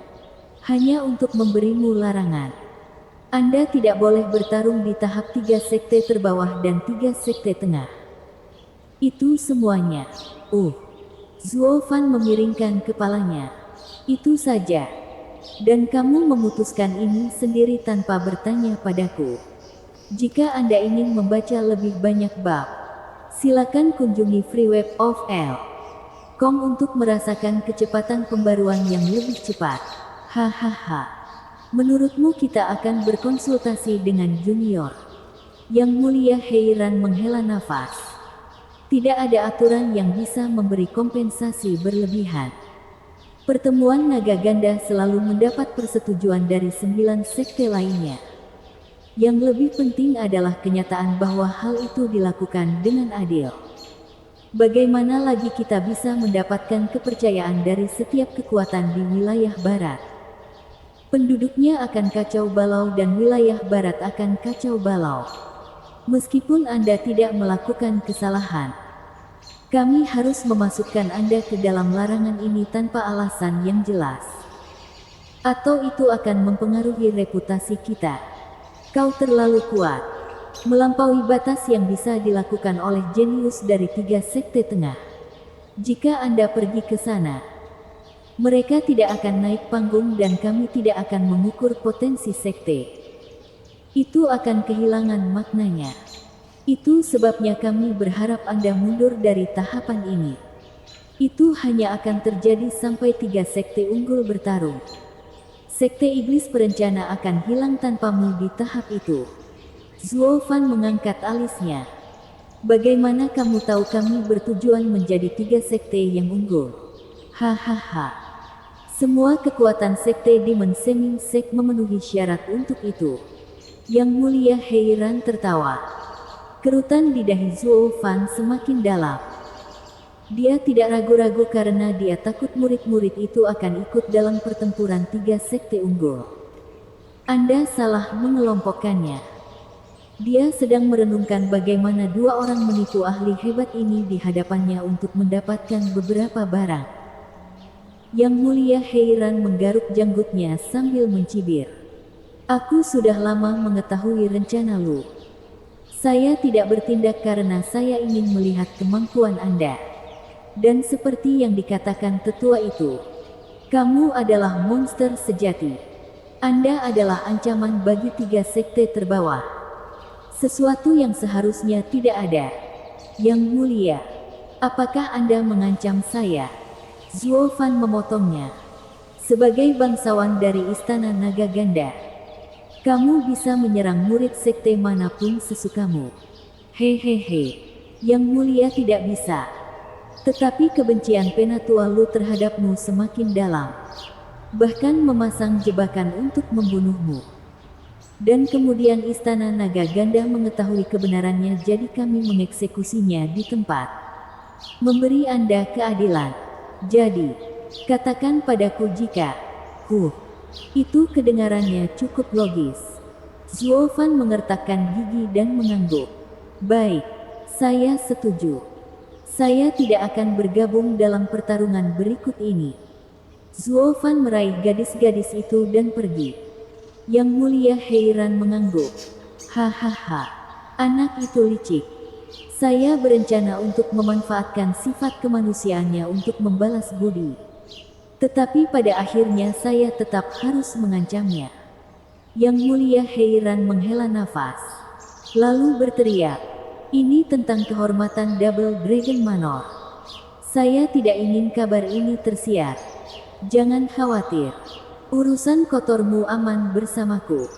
Hanya untuk memberimu larangan. Anda tidak boleh bertarung di tahap 3 sekte terbawah dan 3 sekte tengah. Itu semuanya. Zuo Fan memiringkan kepalanya. Itu saja. Dan kamu memutuskan ini sendiri tanpa bertanya padaku. Jika Anda ingin membaca lebih banyak bab, silakan kunjungi free web of L.com untuk merasakan kecepatan pembaruan yang lebih cepat. Hahaha. Menurutmu kita akan berkonsultasi dengan junior? Yang Mulia heran menghela nafas. Tidak ada aturan yang bisa memberi kompensasi berlebihan. Pertemuan naga ganda selalu mendapat persetujuan dari 9 sekte lainnya. Yang lebih penting adalah kenyataan bahwa hal itu dilakukan dengan adil. Bagaimana lagi kita bisa mendapatkan kepercayaan dari setiap kekuatan di wilayah barat? Penduduknya akan kacau balau dan wilayah barat akan kacau balau. Meskipun Anda tidak melakukan kesalahan, kami harus memasukkan Anda ke dalam larangan ini tanpa alasan yang jelas. Atau itu akan mempengaruhi reputasi kita. Kau terlalu kuat, melampaui batas yang bisa dilakukan oleh jenius dari 3 sekte tengah. Jika Anda pergi ke sana, mereka tidak akan naik panggung dan kami tidak akan mengukur potensi sekte. Itu akan kehilangan maknanya. Itu sebabnya kami berharap Anda mundur dari tahapan ini. Itu hanya akan terjadi sampai 3 sekte unggul bertarung. Sekte iblis perencana akan hilang tanpamu di tahap itu. Zuo Fan mengangkat alisnya. Bagaimana kamu tahu kami bertujuan menjadi 3 sekte yang unggul? Hahaha. Semua kekuatan sekte Demon Seming Sek memenuhi syarat untuk itu. Yang Mulia heran tertawa. Kerutan di dahi Zuo Fan semakin dalam. Dia tidak ragu-ragu karena dia takut murid-murid itu akan ikut dalam pertempuran 3 sekte unggul. Anda salah mengelompokkannya. Dia sedang merenungkan bagaimana 2 orang menipu ahli hebat ini di hadapannya untuk mendapatkan beberapa barang. Yang Mulia heran menggaruk janggutnya sambil mencibir. Aku sudah lama mengetahui rencana Lu. Saya tidak bertindak karena saya ingin melihat kemampuan Anda. Dan seperti yang dikatakan tetua itu, kamu adalah monster sejati. Anda adalah ancaman bagi 3 sekte terbawah. Sesuatu yang seharusnya tidak ada. Yang Mulia, apakah Anda mengancam saya? Zuo Fan memotongnya. Sebagai bangsawan dari Istana Naga Ganda, kamu bisa menyerang murid sekte manapun sesukamu. Hehehe. Yang Mulia tidak bisa. Tetapi kebencian Penatua Lu terhadapmu semakin dalam. Bahkan memasang jebakan untuk membunuhmu. Dan kemudian Istana Naga Ganda mengetahui kebenarannya, jadi kami mengeksekusinya di tempat. Memberi Anda keadilan. Jadi, katakan padaku jika, itu kedengarannya cukup logis. Zuo Fan mengertakkan gigi dan mengangguk. Baik, saya setuju. Saya tidak akan bergabung dalam pertarungan berikut ini. Zuo Fan meraih gadis-gadis itu dan pergi. Yang Mulia heran mengangguk. Hahaha, anak itu licik. Saya berencana untuk memanfaatkan sifat kemanusiaannya untuk membalas budi. Tetapi pada akhirnya saya tetap harus mengancamnya. Yang Mulia heran menghela nafas. Lalu berteriak. Ini tentang kehormatan Double Dragon Manor. Saya tidak ingin kabar ini tersiar. Jangan khawatir. Urusan kotormu aman bersamaku.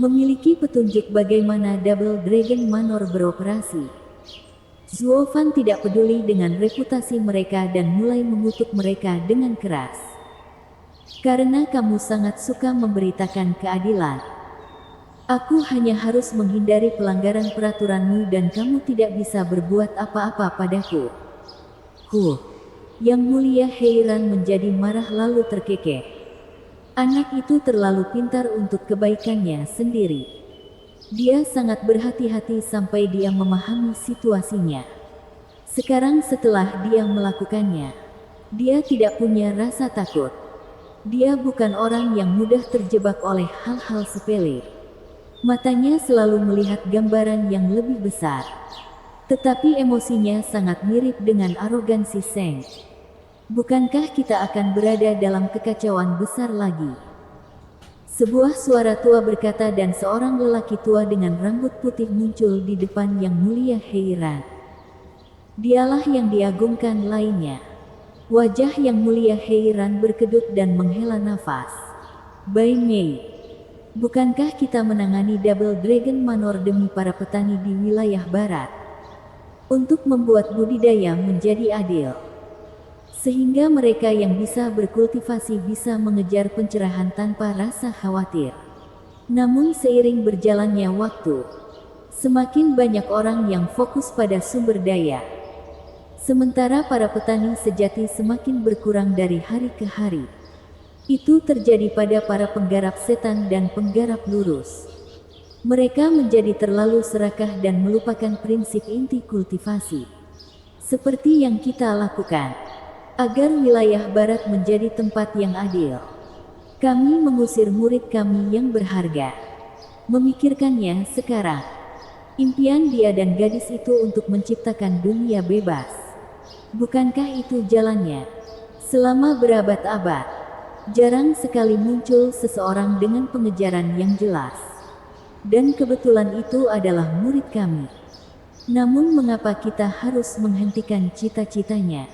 memiliki petunjuk bagaimana Double Dragon Manor beroperasi. Zuo Fan tidak peduli dengan reputasi mereka dan mulai mengutuk mereka dengan keras. Karena kamu sangat suka memberitakan keadilan. Aku hanya harus menghindari pelanggaran peraturanmu dan kamu tidak bisa berbuat apa-apa padaku. Yang Mulia Heiran menjadi marah lalu terkekeh. Anak itu terlalu pintar untuk kebaikannya sendiri. Dia sangat berhati-hati sampai dia memahami situasinya. Sekarang setelah dia melakukannya, dia tidak punya rasa takut. Dia bukan orang yang mudah terjebak oleh hal-hal sepele. Matanya selalu melihat gambaran yang lebih besar. Tetapi emosinya sangat mirip dengan arogansi Seng. Bukankah kita akan berada dalam kekacauan besar lagi? Sebuah suara tua berkata dan seorang lelaki tua dengan rambut putih muncul di depan Yang Mulia Heiran. Dialah yang diagungkan lainnya. Wajah Yang Mulia Heiran berkedut dan menghela nafas. Bai Mei, bukankah kita menangani Double Dragon Manor demi para petani di wilayah barat? Untuk membuat budidaya menjadi adil. Sehingga mereka yang bisa berkultivasi bisa mengejar pencerahan tanpa rasa khawatir. Namun seiring berjalannya waktu, semakin banyak orang yang fokus pada sumber daya. Sementara para petani sejati semakin berkurang dari hari ke hari. Itu terjadi pada para penggarap setan dan penggarap lurus. Mereka menjadi terlalu serakah dan melupakan prinsip inti kultivasi. Seperti yang kita lakukan, agar wilayah barat menjadi tempat yang adil. Kami mengusir murid kami yang berharga. Memikirkannya sekarang. Impian dia dan gadis itu untuk menciptakan dunia bebas. Bukankah itu jalannya? Selama berabad-abad, jarang sekali muncul seseorang dengan pengejaran yang jelas. Dan kebetulan itu adalah murid kami. Namun mengapa kita harus menghentikan cita-citanya?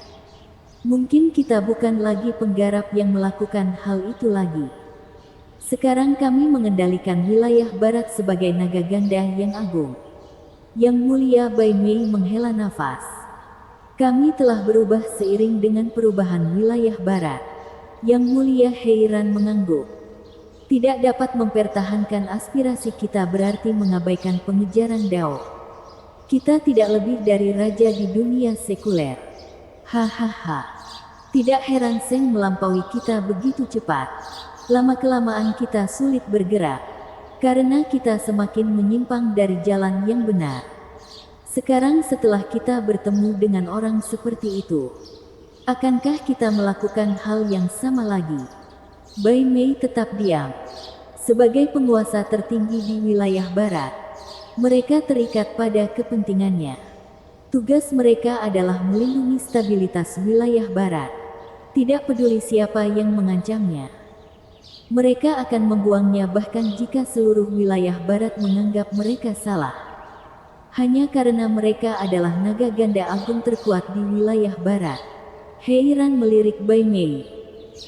Mungkin kita bukan lagi penggarap yang melakukan hal itu lagi. Sekarang kami mengendalikan wilayah barat sebagai naga ganda yang agung. Yang Mulia Bai Mei menghela nafas. Kami telah berubah seiring dengan perubahan wilayah barat. Yang Mulia Heiran mengangguk. Tidak dapat mempertahankan aspirasi kita berarti mengabaikan pengejaran Dao. Kita tidak lebih dari raja di dunia sekuler. Hahaha. Tidak heran Seng melampaui kita begitu cepat. Lama-kelamaan kita sulit bergerak. Karena kita semakin menyimpang dari jalan yang benar. Sekarang setelah kita bertemu dengan orang seperti itu, akankah kita melakukan hal yang sama lagi? Bai Mei tetap diam. Sebagai penguasa tertinggi di wilayah barat, mereka terikat pada kepentingannya. Tugas mereka adalah melindungi stabilitas wilayah barat. Tidak peduli siapa yang mengancamnya. Mereka akan membuangnya bahkan jika seluruh wilayah barat menganggap mereka salah. Hanya karena mereka adalah naga ganda agung terkuat di wilayah barat. Heiran melirik Bai Mei.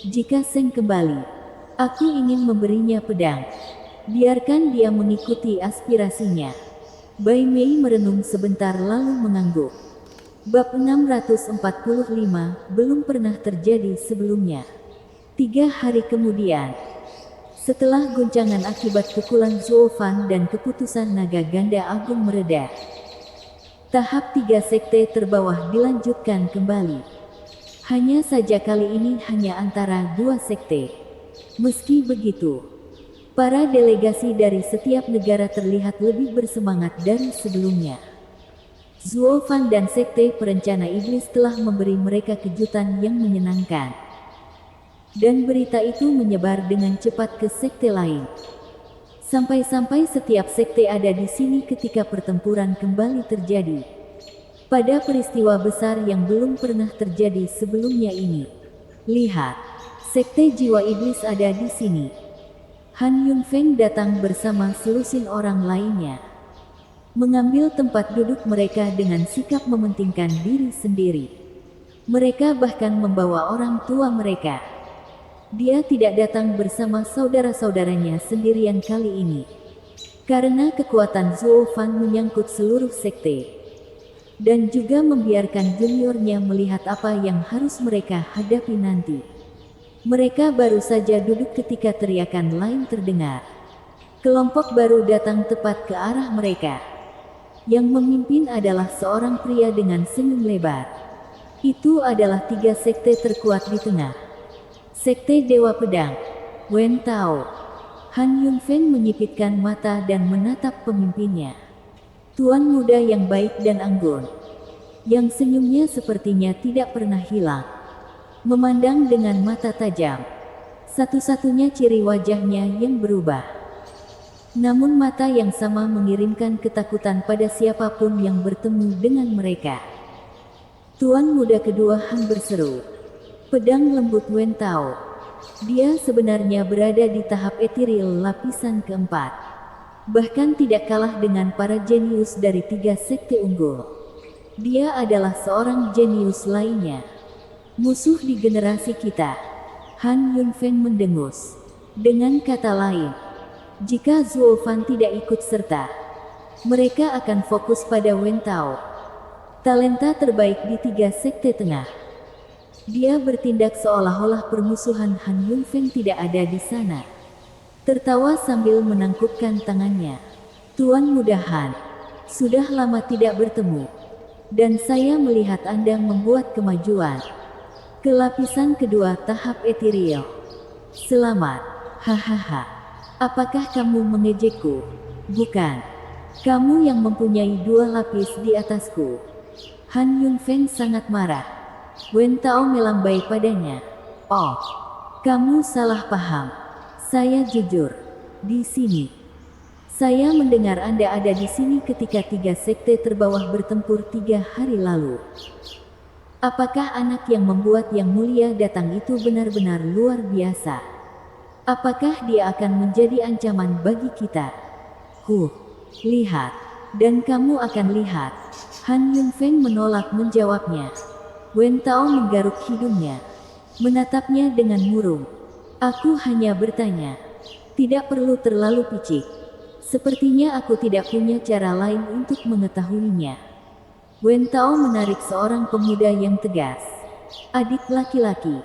Jika Seng kembali, aku ingin memberinya pedang. Biarkan dia mengikuti aspirasinya. Bai Mei merenung sebentar lalu mengangguk. Bab 645 belum pernah terjadi sebelumnya. 3 hari kemudian, setelah guncangan akibat pukulan Zuo Fan dan keputusan naga ganda agung mereda, tahap 3 sekte terbawah dilanjutkan kembali. Hanya saja kali ini hanya antara 2 sekte. Meski begitu, para delegasi dari setiap negara terlihat lebih bersemangat dari sebelumnya. Zuo Fan dan sekte perencana iblis telah memberi mereka kejutan yang menyenangkan. Dan berita itu menyebar dengan cepat ke sekte lain. Sampai-sampai setiap sekte ada di sini ketika pertempuran kembali terjadi. Pada peristiwa besar yang belum pernah terjadi sebelumnya ini. Lihat, sekte jiwa iblis ada di sini. Han Yunfeng datang bersama selusin orang lainnya. Mengambil tempat duduk mereka dengan sikap mementingkan diri sendiri. Mereka bahkan membawa orang tua mereka. Dia tidak datang bersama saudara-saudaranya sendirian kali ini. Karena kekuatan Zuo Fan menyangkut seluruh sekte. Dan juga membiarkan juniornya melihat apa yang harus mereka hadapi nanti. Mereka baru saja duduk ketika teriakan lain terdengar. Kelompok baru datang tepat ke arah mereka. Yang memimpin adalah seorang pria dengan senyum lebar. Itu adalah 3 sekte terkuat di tengah. Sekte Dewa Pedang, Wen Tao. Han Yunfeng menyipitkan mata dan menatap pemimpinnya. Tuan muda yang baik dan anggun. Yang senyumnya sepertinya tidak pernah hilang. Memandang dengan mata tajam. Satu-satunya ciri wajahnya yang berubah. Namun mata yang sama mengirimkan ketakutan pada siapapun yang bertemu dengan mereka. Tuan muda kedua Han berseru. Pedang lembut Wen Tao. Dia sebenarnya berada di tahap etiril lapisan keempat. Bahkan tidak kalah dengan para jenius dari 3 sekte unggul. Dia adalah seorang jenius lainnya. Musuh di generasi kita. Han Yunfeng mendengus. Dengan kata lain, jika Zuo Fan tidak ikut serta, mereka akan fokus pada Wen Tao, talenta terbaik di 3 sekte tengah. Dia bertindak seolah-olah permusuhan Han Yunfeng tidak ada di sana. Tertawa sambil menangkupkan tangannya. Tuan muda Han, sudah lama tidak bertemu. Dan saya melihat Anda membuat kemajuan. Ke lapisan kedua tahap etiril. Selamat, hahaha. Apakah kamu mengejekku? Bukan. Kamu yang mempunyai 2 lapis di atasku. Han Yunfeng sangat marah. Wen Tao melambai padanya. Oh, kamu salah paham. Saya jujur. Di sini. Saya mendengar Anda ada di sini ketika 3 sekte terbawah bertempur 3 hari lalu. Apakah anak yang membuat Yang Mulia datang itu benar-benar luar biasa? Apakah dia akan menjadi ancaman bagi kita? Lihat. Dan kamu akan lihat. Han Yunfeng menolak menjawabnya. Wen Tao menggaruk hidungnya. Menatapnya dengan murung. Aku hanya bertanya. Tidak perlu terlalu picik. Sepertinya aku tidak punya cara lain untuk mengetahuinya. Wen Tao menarik seorang pemuda yang tegas. Adik laki-laki.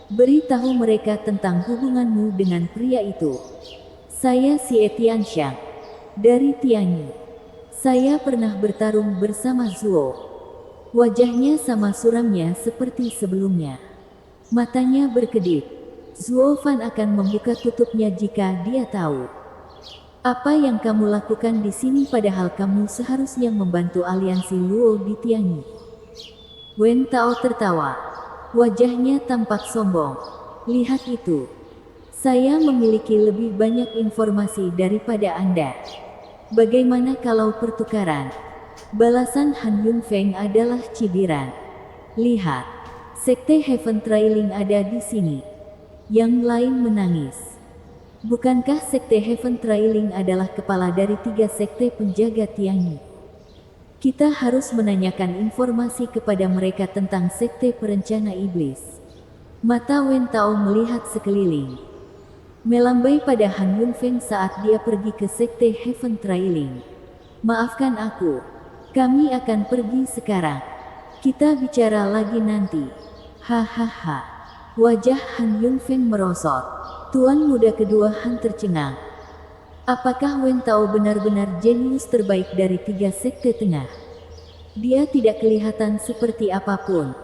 Beritahu mereka tentang hubunganmu dengan pria itu. Saya Xie Tianxiang. Dari Tianyi. Saya pernah bertarung bersama Zuo. Wajahnya sama suramnya seperti sebelumnya. Matanya berkedip. Zuo Fan akan membuka tutupnya jika dia tahu. Apa yang kamu lakukan di sini padahal kamu seharusnya membantu aliansi Luo di Tianyi? Wen Tao tertawa. Wajahnya tampak sombong. Lihat itu. Saya memiliki lebih banyak informasi daripada Anda. Bagaimana kalau pertukaran? Balasan Han Yunfeng adalah cibiran. Lihat. Sekte Heaven Trailing ada di sini. Yang lain menangis. Bukankah Sekte Heaven Trailing adalah kepala dari 3 sekte penjaga Tianyi? Kita harus menanyakan informasi kepada mereka tentang Sekte Perencana Iblis. Mata Wen Tao melihat sekeliling. Melambai pada Han Yunfeng saat dia pergi ke Sekte Heaven Trailing. Maafkan aku. Kami akan pergi sekarang. Kita bicara lagi nanti. Hahaha. Wajah Han Yunfeng merosot. Tuan muda kedua Han tercengang. Apakah Wen Tao benar-benar jenius terbaik dari 3 sekte tengah? Dia tidak kelihatan seperti apapun.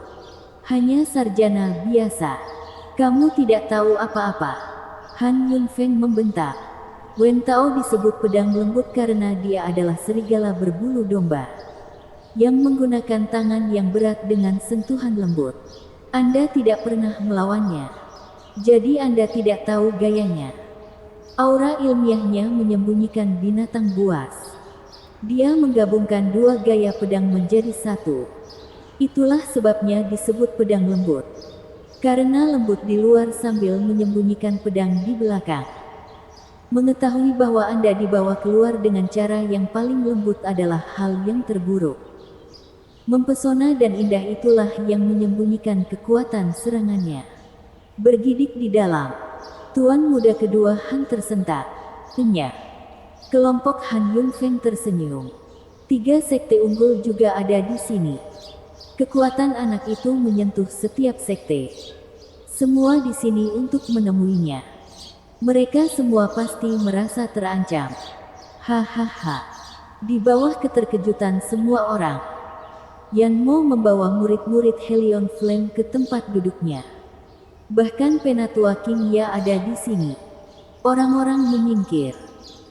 Hanya sarjana biasa. Kamu tidak tahu apa-apa. Han Yunfeng membentak. Wen Tao disebut pedang lembut karena dia adalah serigala berbulu domba. Yang menggunakan tangan yang berat dengan sentuhan lembut. Anda tidak pernah melawannya. Jadi Anda tidak tahu gayanya. Aura ilmiahnya menyembunyikan binatang buas. Dia menggabungkan 2 gaya pedang menjadi 1. Itulah sebabnya disebut pedang lembut. Karena lembut di luar sambil menyembunyikan pedang di belakang. Mengetahui bahwa Anda dibawa keluar dengan cara yang paling lembut adalah hal yang terburuk. Mempesona dan indah itulah yang menyembunyikan kekuatan serangannya. Bergidik di dalam. Tuan muda kedua Han tersentak. Kenyah. Kelompok Han Yunfeng tersenyum. 3 sekte unggul juga ada di sini. Kekuatan anak itu menyentuh setiap sekte. Semua di sini untuk menemuinya. Mereka semua pasti merasa terancam. Hahaha. Di bawah keterkejutan semua orang, Yan Mo membawa murid-murid Helion Flame ke tempat duduknya. Bahkan Penatua King Ya ada di sini. Orang-orang menyingkir.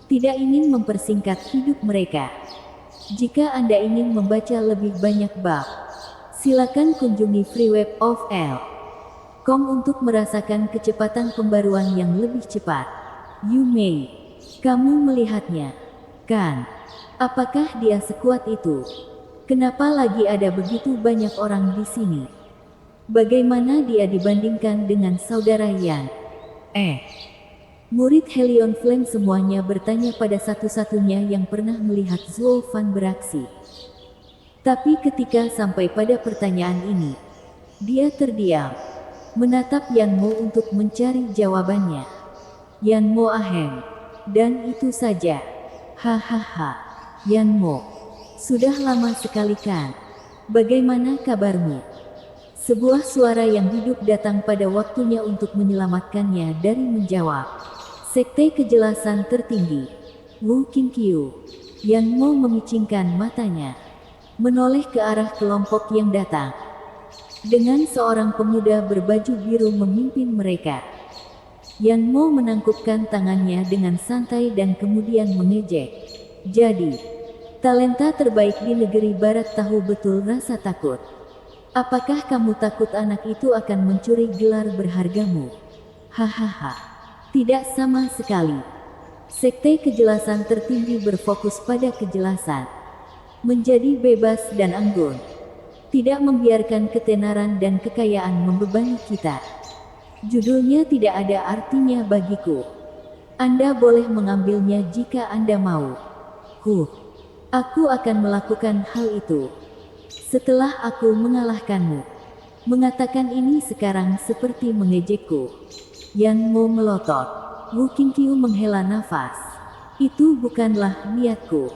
Tidak ingin mempersingkat hidup mereka. Jika Anda ingin membaca lebih banyak bab, silakan kunjungi Free Web of L.com untuk merasakan kecepatan pembaruan yang lebih cepat. Yu Mei, kamu melihatnya, kan? Apakah dia sekuat itu? Kenapa lagi ada begitu banyak orang di sini? Bagaimana dia dibandingkan dengan saudara Yan? Murid Helion Flame semuanya bertanya pada satu-satunya yang pernah melihat Zhuo Fan beraksi. Tapi ketika sampai pada pertanyaan ini, dia terdiam, menatap Yan Mo untuk mencari jawabannya. Yan Mo ahem. Dan itu saja. Hahaha. Yan Mo, sudah lama sekali kan? Bagaimana kabarmu? Sebuah suara yang hidup datang pada waktunya untuk menyelamatkannya dari menjawab. Sekte Kejelasan Tertinggi, Wu Qingqiu. Yan Mo memicingkan matanya, menoleh ke arah kelompok yang datang. Dengan seorang pemuda berbaju biru memimpin mereka. Yan Mo menangkupkan tangannya dengan santai dan kemudian mengejek. Jadi, talenta terbaik di negeri barat tahu betul rasa takut. Apakah kamu takut anak itu akan mencuri gelar berhargamu? Hahaha. Tidak sama sekali. Sekte Kejelasan Tertinggi berfokus pada kejelasan. Menjadi bebas dan anggun. Tidak membiarkan ketenaran dan kekayaan membebani kita. Judulnya tidak ada artinya bagiku. Anda boleh mengambilnya jika Anda mau. Aku akan melakukan hal itu. Setelah aku mengalahkanmu. Mengatakan ini sekarang seperti mengejekku. Yan Mo melotot. Wu Qingqiu menghela nafas. Itu bukanlah niatku.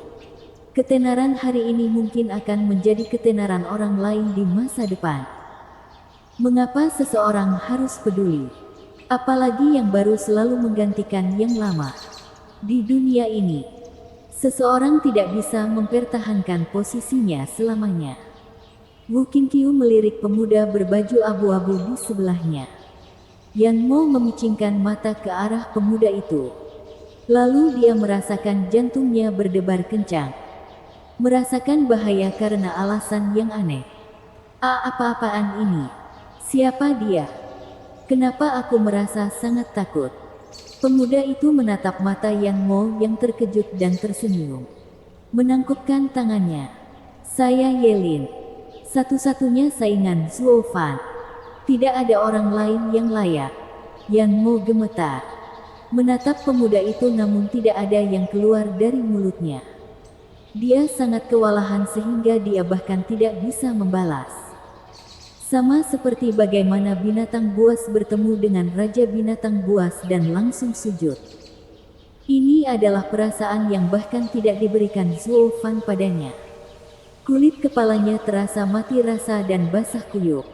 Ketenaran hari ini mungkin akan menjadi ketenaran orang lain di masa depan. Mengapa seseorang harus peduli? Apalagi yang baru selalu menggantikan yang lama. Di dunia ini, seseorang tidak bisa mempertahankan posisinya selamanya. Wu Qingqiu melirik pemuda berbaju abu-abu di sebelahnya. Yan Mo memicingkan mata ke arah pemuda itu. Lalu dia merasakan jantungnya berdebar kencang. Merasakan bahaya karena alasan yang aneh. Apa-apaan ini? Siapa dia? Kenapa aku merasa sangat takut? Pemuda itu menatap mata Yan Mo yang terkejut dan tersenyum. Menangkupkan tangannya. Saya Yelin. Satu-satunya saingan Zhuo Fan. Tidak ada orang lain yang layak. Yan Mo gemetar. Menatap pemuda itu namun tidak ada yang keluar dari mulutnya. Dia sangat kewalahan sehingga dia bahkan tidak bisa membalas. Sama seperti bagaimana binatang buas bertemu dengan Raja Binatang Buas dan langsung sujud. Ini adalah perasaan yang bahkan tidak diberikan Zhuo Fan padanya. Kulit kepalanya terasa mati rasa dan basah kuyup.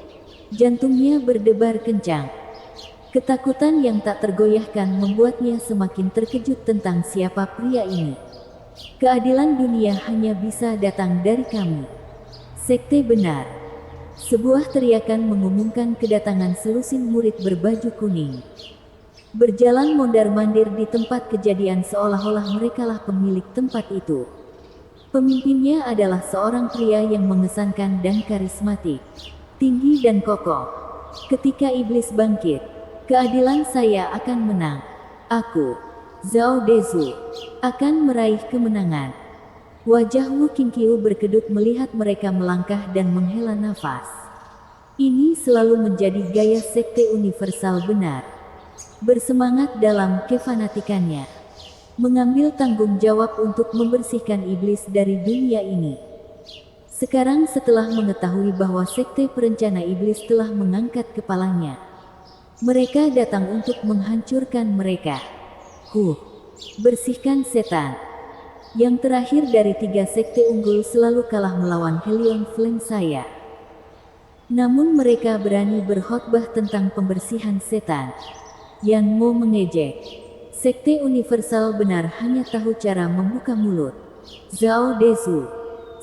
Jantungnya berdebar kencang. Ketakutan yang tak tergoyahkan membuatnya semakin terkejut tentang siapa pria ini. Keadilan dunia hanya bisa datang dari kami. Sekte benar. Sebuah teriakan mengumumkan kedatangan selusin murid berbaju kuning. Berjalan mondar-mandir di tempat kejadian seolah-olah merekalah pemilik tempat itu. Pemimpinnya adalah seorang pria yang mengesankan dan karismatik. Tinggi dan kokoh. Ketika iblis bangkit, keadilan saya akan menang. Aku, Zhao Dezu, akan meraih kemenangan. Wajah Wu Qingqiu berkedut melihat mereka melangkah dan menghela nafas. Ini selalu menjadi gaya sekte universal benar. Bersemangat dalam kefanatikannya. Mengambil tanggung jawab untuk membersihkan iblis dari dunia ini. Sekarang setelah mengetahui bahwa sekte perencana iblis telah mengangkat kepalanya, mereka datang untuk menghancurkan mereka. Bersihkan setan. Yang terakhir dari 3 sekte unggul selalu kalah melawan Helion Flame saya. Namun mereka berani berkhotbah tentang pembersihan setan. Yan Mo mengejek. Sekte universal benar hanya tahu cara membuka mulut. Zhao Dezu.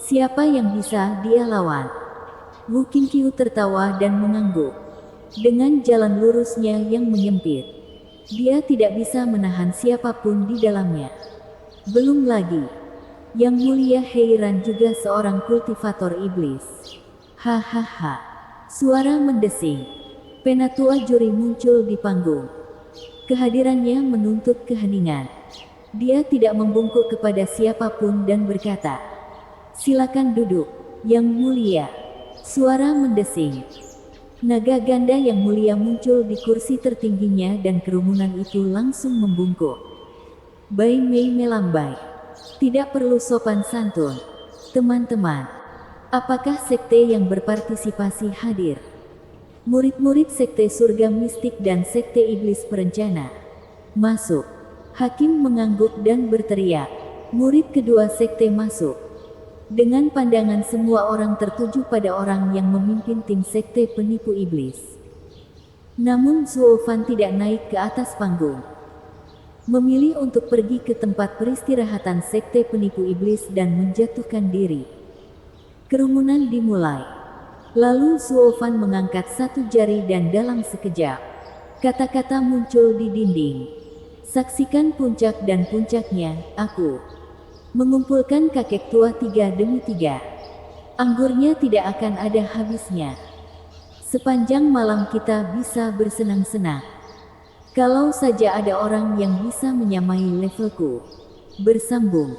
Siapa yang bisa dia lawan? Wu Qingqiu tertawa dan mengangguk. Dengan jalan lurusnya yang menyempit, dia tidak bisa menahan siapapun di dalamnya. Belum lagi, Yang Mulia Heiran juga seorang kultivator iblis. Hahaha. Suara mendesing. Penatua juri muncul di panggung. Kehadirannya menuntut keheningan. Dia tidak membungkuk kepada siapapun dan berkata, "Silakan duduk, Yang Mulia." Suara mendesing. Naga ganda Yang Mulia muncul di kursi tertingginya dan kerumunan itu langsung membungkuk. Bai Mei melambai. Tidak perlu sopan santun. Teman-teman, apakah sekte yang berpartisipasi hadir? Murid-murid sekte surga mistik dan sekte iblis perencana. Masuk. Hakim mengangguk dan berteriak. Murid kedua sekte masuk. Dengan pandangan semua orang tertuju pada orang yang memimpin tim sekte penipu iblis. Namun Zuo Fan tidak naik ke atas panggung. Memilih untuk pergi ke tempat peristirahatan sekte penipu iblis dan menjatuhkan diri. Kerumunan dimulai. Lalu Zuo Fan mengangkat satu jari dan dalam sekejap, kata-kata muncul di dinding. Saksikan puncak dan puncaknya, aku. Mengumpulkan kakek tua 3 demi 3. Anggurnya tidak akan ada habisnya. Sepanjang malam kita bisa bersenang-senang. Kalau saja ada orang yang bisa menyamai levelku. Bersambung.